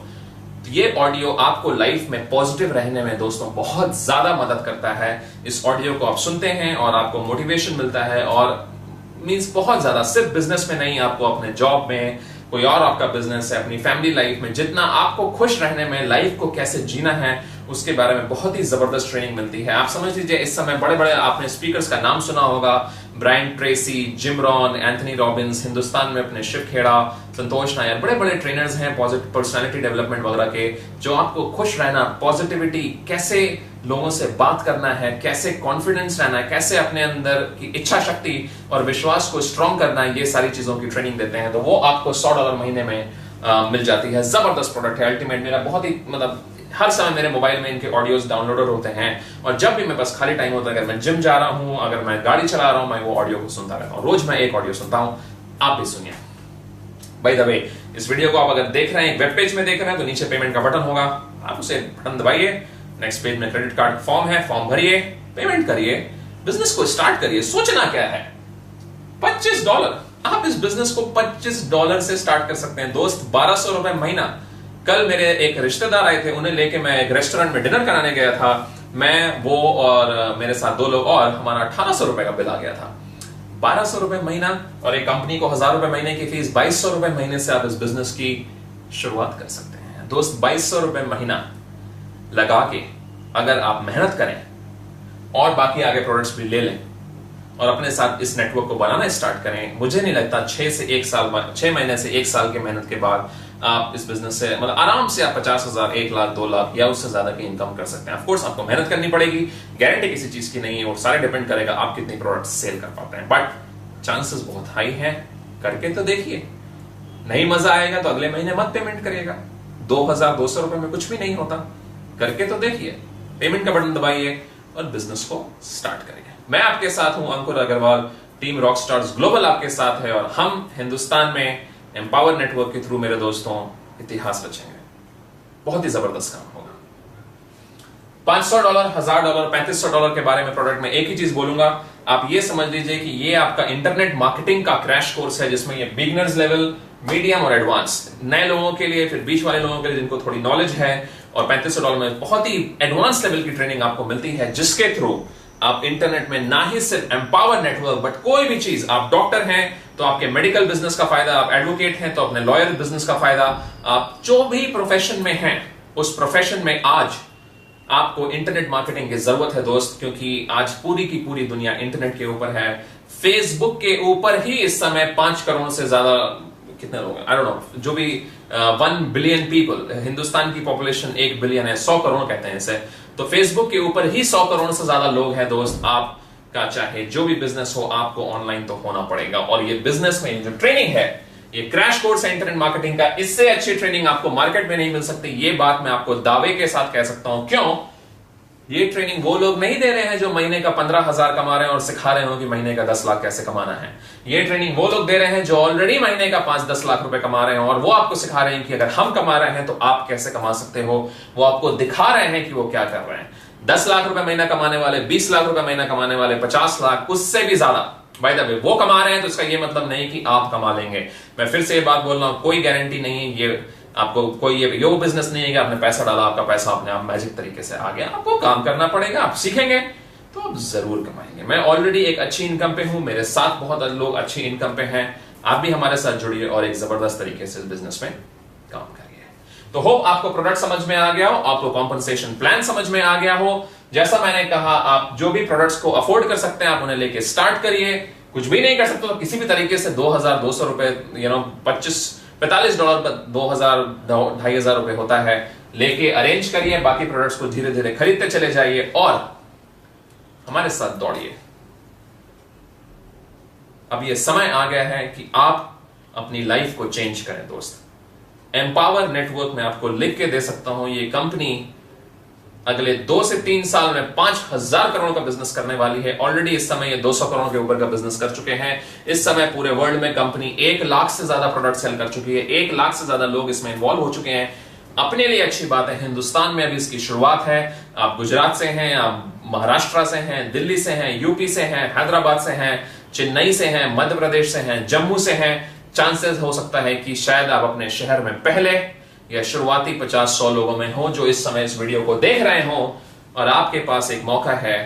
ये ऑडियो आपको लाइफ में पॉजिटिव रहने में दोस्तों बहुत ज्यादा मदद करता है। इस ऑडियो को आप सुनते हैं और आपको मोटिवेशन मिलता है और मींस बहुत ज्यादा, सिर्फ बिजनेस में नहीं, आपको अपने जॉब में, कोई और आपका बिजनेस है, अपनी फैमिली लाइफ में, जितना आपको खुश रहने में, लाइफ को कैसे जीना है उसके बारे में बहुत ही जबरदस्त ट्रेनिंग मिलती है। आप समझ लीजिए इस समय बड़े बड़े आपने स्पीकर्स का नाम सुना होगा, Brian Tracy, Jim Rohn, Anthony Robbins, Hindustan में अपने शिव खेड़ा, संतोष नायर, बड़े बड़े ट्रेनर्स हैं पॉजिटिव पर्सनालिटी डेवलपमेंट वगैरह के, जो आपको खुश रहना, पॉजिटिविटी, कैसे लोगों से बात करना है, कैसे कॉन्फिडेंस रहना है, कैसे अपने अंदर की इच्छा शक्ति और विश्वास को स्ट्रॉन्ग करना है, ये सारी चीजों की ट्रेनिंग देते हैं। तो वो आपको $100 महीने में मिल जाती है। जबरदस्त प्रोडक्ट है अल्टीमेट। मेरा बहुत ही मतलब हर समय मेरे मोबाइल में इनके ऑडियोज डाउनलोडर होते हैं और जब भी मेरे पास खाली टाइम होता है, अगर मैं जिम जा रहा हूं, अगर मैं गाड़ी चला रहा हूं, मैं वो ऑडियो को सुनता रहता हूं। रोज मैं एक ऑडियो सुनता हूं, आप भी सुनिए। बाय द वे, इस वीडियो को आप अगर देख रहे हैं वेब पेज में देख रहे हैं तो नीचे पेमेंट का बटन होगा, आप उसे बटन दबाइए। नेक्स्ट पेज में क्रेडिट कार्ड फॉर्म है, फॉर्म भरिए, पेमेंट करिए, बिजनेस को स्टार्ट करिए। सोचना क्या है, $25, आप इस बिजनेस को $25 से स्टार्ट कर सकते हैं दोस्त। ₹1200 महीना। कल मेरे एक रिश्तेदार आए थे, उन्हें लेके मैं एक रेस्टोरेंट में डिनर कराने गया था। मैं, वो और मेरे साथ 2 लोग और, हमारा ₹1800 का बिल आ गया था। ₹1200 महीना और एक कंपनी को ₹1000 महीने की फीस, ₹2200 महीने से आप इस बिजनेस की शुरुआत कर सकते हैं दोस्त। ₹2200 महीना लगा के अगर आप मेहनत करें और बाकी आगे प्रोडक्ट्स भी ले लें और अपने साथ इस नेटवर्क को बनाना स्टार्ट करें, मुझे नहीं लगता 6 महीने से 1 साल की मेहनत के बाद आप इस बिजनेस से मतलब आराम से आप 50,000, 1 लाख, 2 लाख या उससे ज्यादा की इनकम कर सकते हैं। ऑफ कोर्स आपको मेहनत करनी पड़ेगी, गारंटी किसी चीज की नहीं है और सारे डिपेंड करेगा आप कितनी प्रोडक्ट सेल कर पाते हैं, बट चांसेस बहुत हाई हैं। करके तो देखिए, नहीं मजा आएगा तो अगले महीने मत पेमेंट करिएगा। ₹2200 में कुछ भी नहीं होता। करके तो देखिए, पेमेंट का बटन दबाइए और बिजनेस को स्टार्ट करिए। मैं आपके साथ हूं अंकुर अग्रवाल, टीम रॉकस्टार्स ग्लोबल आपके साथ है, और हम हिंदुस्तान में एम्पावर नेटवर्क के थ्रू मेरे दोस्तों इतिहास रचेंगे। बहुत ही जबरदस्त काम होगा। $500, $1000, $3500 के बारे में प्रोडक्ट में एक ही चीज बोलूंगा, आप ये समझ लीजिए कि ये आपका इंटरनेट मार्केटिंग का क्रैश कोर्स है, जिसमें ये बिगिनर्स लेवल, मीडियम और एडवांस, नए लोगों के लिए, फिर बीच वाले लोगों के लिए जिनको थोड़ी नॉलेज है, और $3500 में बहुत ही एडवांस लेवल की ट्रेनिंग आपको मिलती है, जिसके थ्रू आप इंटरनेट में ना ही सिर्फ एम्पावर नेटवर्क बट कोई भी चीज, आप डॉक्टर हैं तो आपके मेडिकल बिजनेस का फायदा, आप एडवोकेट हैं तो अपने लॉयर बिजनेस का फायदा, आप जो भी प्रोफेशन में हैं उस प्रोफेशन में आज आपको इंटरनेट मार्केटिंग की जरूरत है दोस्त, क्योंकि आज पूरी की पूरी दुनिया इंटरनेट के ऊपर है। फेसबुक के ऊपर ही इस समय 5 करोड़ से ज्यादा, कितने लोग हैं आई डोंट नो, जो भी 1 बिलियन पीपल, हिंदुस्तान की पॉपुलेशन 1 बिलियन है, 100 करोड़ कहते हैं इसे, तो फेसबुक के ऊपर ही 100 करोड़ से ज्यादा लोग हैं दोस्त। आपका चाहे जो भी बिजनेस हो, आपको ऑनलाइन तो होना पड़ेगा, और ये बिजनेस में जो ट्रेनिंग है, ये क्रैश कोर्स है इंटरनेट मार्केटिंग का, इससे अच्छी ट्रेनिंग आपको मार्केट में नहीं मिल सकती। ये बात मैं आपको दावे के साथ कह सकता हूं। क्यों? ये ट्रेनिंग वो लोग नहीं दे रहे हैं जो महीने का 15,000 कमा रहे हैं और सिखा रहे हो कि महीने का 10 लाख कैसे कमाना है। ये ट्रेनिंग वो लोग दे रहे हैं जो ऑलरेडी महीने का 5-10 लाख रुपए कमा रहे हैं, और वो आपको सिखा रहे हैं कि अगर हम कमा रहे हैं तो आप कैसे कमा सकते हो। वो आपको दिखा रहे हैं कि वो क्या कर रहे हैं। 10 लाख रुपए महीना कमाने वाले, 20 लाख रुपए महीना कमाने वाले, 50 लाख, उससे भी ज्यादा, बाय द वे, वो कमा रहे हैं, तो इसका ये मतलब नहीं कि आप कमा लेंगे। मैं फिर से ये बात बोल रहा हूं, कोई गारंटी नहीं है, ये आपको कोई ये वो बिजनेस नहीं है कि आपने पैसा डाला, आपका पैसा अपने आप मैजिक तरीके से आ गया। आपको काम करना पड़ेगा, आप सीखेंगे तो आप जरूर कमाएंगे। मैं ऑलरेडी एक अच्छी इनकम पे हूं, मेरे साथ बहुत लोग अच्छी इनकम पे हैं। आप भी हमारे साथ जुड़िए और एक जबरदस्त तरीके से बिजनेस में काम करिए। तो होप आपको प्रोडक्ट समझ में आ गया हो, आपको कॉम्पनसेशन प्लान समझ में आ गया हो। जैसा मैंने कहा, आप जो भी प्रोडक्ट्स को अफोर्ड कर सकते हैं आप उन्हें लेके स्टार्ट करिए। कुछ भी नहीं कर सकते तो किसी भी तरीके से $2,200 $45 $2,000 $2,500 रुपए होता है, लेके अरेंज करिए। बाकी प्रोडक्ट्स को धीरे धीरे खरीदते चले जाइए और हमारे साथ दौड़िए। अब ये समय आ गया है कि आप अपनी लाइफ को चेंज करें दोस्त। एम्पावर नेटवर्क में आपको लिख के दे सकता हूं, ये कंपनी अगले 2 से 3 साल में 5,000 करोड़ का बिजनेस करने वाली है। ऑलरेडी इस समय ये 200 करोड़ के ऊपर का बिजनेस कर चुके हैं। इस समय पूरे वर्ल्ड में कंपनी 1 लाख से ज्यादा प्रोडक्ट सेल कर चुकी है। 1 लाख से ज्यादा लोग इसमें इन्वॉल्व हो चुके हैं। अपने लिए अच्छी बात है, हिंदुस्तान में अभी इसकी शुरुआत है। आप गुजरात से हैं, आप महाराष्ट्र से हैं, दिल्ली से हैं, यूपी से हैं, हैदराबाद से हैं, चेन्नई से हैं, मध्य प्रदेश से हैं, जम्मू से हैं। चांसेस हो सकता है कि शायद आप अपने शहर में पहले या शुरुआती 50-100 लोगों में हो जो इस समय इस वीडियो को देख रहे हो, और आपके पास एक मौका है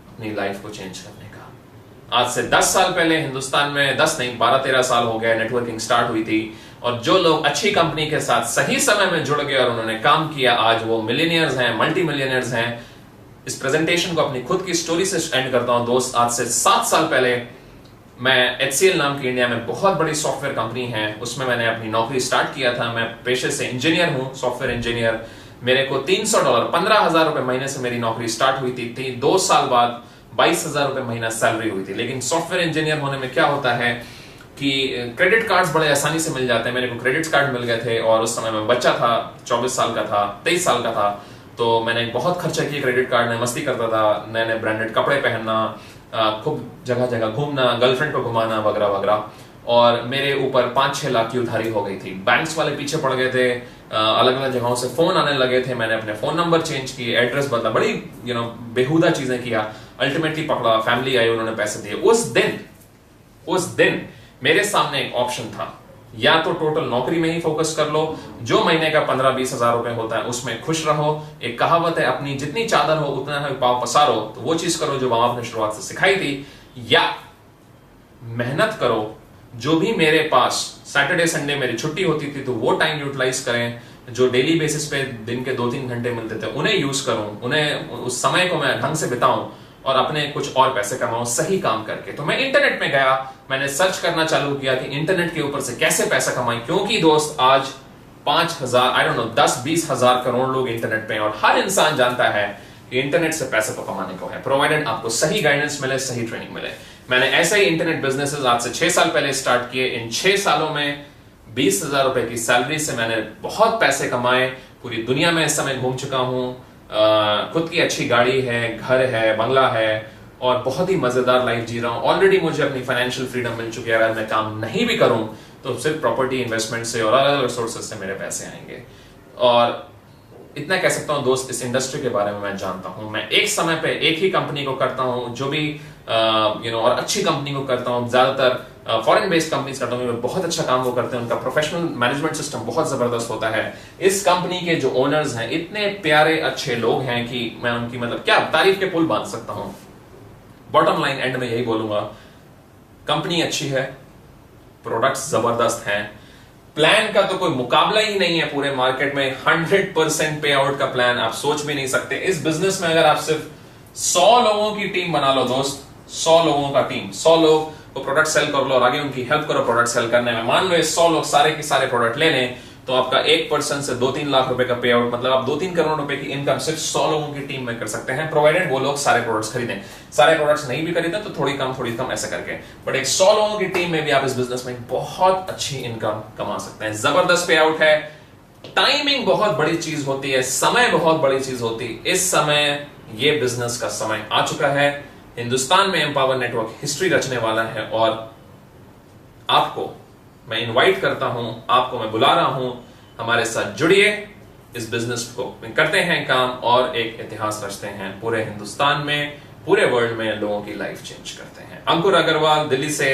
अपनी लाइफ को चेंज करने का। आज से 10 साल पहले हिंदुस्तान में, 10 नहीं 12-13 साल हो गए, नेटवर्किंग स्टार्ट हुई थी, और जो लोग अच्छी कंपनी के साथ सही समय में जुड़ गए और उन्होंने काम किया, आज वो मिलियनियर्स हैं, मल्टी मिलियनियर्स हैं। इस प्रेजेंटेशन को अपनी खुद की स्टोरी से एंड करता हूं दोस्त। आज से 7 साल पहले मैं HCL नाम की इंडिया में बहुत बड़ी सॉफ्टवेयर कंपनी है, उसमें मैंने अपनी नौकरी स्टार्ट किया था। मैं पेशे से इंजीनियर हूं, सॉफ्टवेयर इंजीनियर। मेरे को $300 $15,000 रुपए महीने से मेरी नौकरी स्टार्ट हुई थी। 2 साल बाद 22,000 रुपए महीना सैलरी हुई थी। लेकिन सॉफ्टवेयर इंजीनियर होने में क्या होता है कि क्रेडिट कार्ड्स बड़े आसानी से मिल जाते हैं। मेरे को क्रेडिट कार्ड मिल गए थे, और उस समय मैं बच्चा था, 24 साल का था, 23 साल का था, तो मैंने बहुत खर्चा किया क्रेडिट कार्ड में। मस्ती करता था, नए नए ब्रांडेड कपड़े पहनना, खूब जगह जगह घूमना, गर्लफ्रेंड को घुमाना वगैरह वगैरह, और मेरे ऊपर 5-6 लाख की उधारी हो गई थी। बैंक्स वाले पीछे पड़ गए थे, अलग अलग जगहों से फोन आने लगे थे। मैंने अपने फोन नंबर चेंज किए, एड्रेस बदला, बड़ी बेहुदा चीजें किया। अल्टीमेटली पकड़ा, फैमिली आई, उन्होंने पैसे दिए। उस दिन मेरे सामने एक ऑप्शन था, या तो टोटल नौकरी में ही फोकस कर लो, जो महीने का 15-20 हजार रुपए होता है उसमें खुश रहो। एक कहावत है, अपनी जितनी चादर हो उतना ही पांव पसारो, तो वो चीज करो जो मां आपने शुरुआत से सिखाई थी, या मेहनत करो। जो भी मेरे पास सैटरडे संडे मेरी छुट्टी होती थी तो वो टाइम यूटिलाइज करें, जो डेली बेसिस पे दिन के 2-3 घंटे मिलते थे उन्हें यूज करूं, उन्हें उस समय को मैं ढंग से बिताऊं और अपने कुछ और पैसे कमाऊं सही काम करके। तो मैं इंटरनेट में गया, मैंने सर्च करना चालू किया कि इंटरनेट के ऊपर से कैसे पैसा कमाएं, क्योंकि दोस्त आज 5,000 आई डोंट नो 10-20 हजार करोड़ लोग इंटरनेट पे हैं, और हर इंसान जानता है कि इंटरनेट से पैसे तो कमाने को है, प्रोवाइडेड आपको सही गाइडेंस मिले, सही ट्रेनिंग मिले। मैंने ऐसे ही इंटरनेट बिजनेसेस आज से 6 साल पहले स्टार्ट किए। इन 6 सालों में 20,000 रुपए की सैलरी से मैंने बहुत पैसे कमाए, पूरी दुनिया में इस समय घूम चुका हूं, खुद की अच्छी गाड़ी है, घर है, बंगला है और बहुत ही मजेदार लाइफ जी रहा हूं। ऑलरेडी मुझे अपनी फाइनेंशियल फ्रीडम मिल चुकी है। अगर मैं काम नहीं भी करूं तो सिर्फ प्रॉपर्टी इन्वेस्टमेंट से और अलग अलग सोर्सेज से मेरे पैसे आएंगे। और इतना कह सकता हूं दोस्त, इस इंडस्ट्री के बारे में मैं जानता हूं। मैं एक समय पे एक ही कंपनी को करता हूं, जो भी और अच्छी कंपनी को करता हूं। ज्यादातर फॉरेन बेस्ड कंपनीज करता हूं, बहुत अच्छा काम वो करते हैं। उनका प्रोफेशनल मैनेजमेंट सिस्टम बहुत जबरदस्त होता है। इस कंपनी के जो ओनर्स हैं इतने प्यारे अच्छे लोग हैं कि मैं उनकी मतलब क्या तारीफ के पुल बांध सकता हूं। बॉटम लाइन एंड में यही बोलूंगा, कंपनी अच्छी है, प्रोडक्ट्स जबरदस्त हैं, प्लान का तो कोई मुकाबला ही नहीं है पूरे मार्केट में। 100% पे आउट का प्लान आप सोच भी नहीं सकते। इस बिजनेस में अगर आप सिर्फ 100 लोगों की टीम बना लो दोस्त, 100 लोगों का टीम, 100 लोग को प्रोडक्ट सेल कर लो और आगे उनकी हेल्प करो प्रोडक्ट सेल करने में। मान लो ये 100 लोग सारे के सारे प्रोडक्ट ले लें तो आपका एक पर्सन से 2-3 लाख रुपए का पे आउट, मतलब आप 2-3 करोड़ रुपए की इनकम सिर्फ 100 लोगों की टीम में कर सकते हैं, प्रोवाइडेड वो लोग सारे प्रोडक्ट्स खरीदें। सारे प्रोडक्ट्स नहीं भी खरीदें तो थोड़ी कम ऐसे करके, बट एक 100 लोगों की टीम में भी आप इस बिजनेस में बहुत अच्छी इनकम कमा सकते हैं। जबरदस्त पे आउट है। टाइमिंग बहुत बड़ी चीज होती है, समय बहुत बड़ी चीज होती है। इस समय ये बिजनेस का समय आ चुका है। हिंदुस्तान में एम्पावर नेटवर्क हिस्ट्री रचने वाला है और आपको मैं इनवाइट करता हूं, आपको मैं बुला रहा हूं, हमारे साथ जुड़िए, इस बिजनेस को करते हैं काम और एक इतिहास रचते हैं पूरे हिंदुस्तान में, पूरे वर्ल्ड में लोगों की लाइफ चेंज करते हैं। अंकुर अग्रवाल दिल्ली से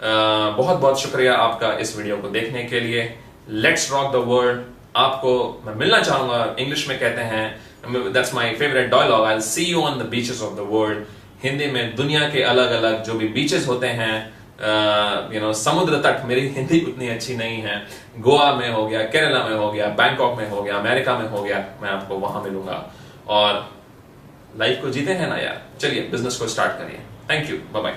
बहुत बहुत शुक्रिया आपका इस वीडियो को देखने के लिए। Let's rock the world. आपको मैं मिलना चाहूंगा, इंग्लिश में कहते हैं, that's my favourite dialogue, I will see you on the beaches of the world. Hindi में दुनिया के अलग अलग जो भी बीचेस होते हैं, समुद्र तट, मेरी हिंदी उतनी अच्छी नहीं है, गोवा में हो गया, केरला में हो गया, बैंकॉक में हो गया, अमेरिका में हो गया, मैं आपको वहां मिलूंगा। और लाइफ को जीते हैं ना यार, चलिए बिजनेस को स्टार्ट करिए। Thank you, bye bye.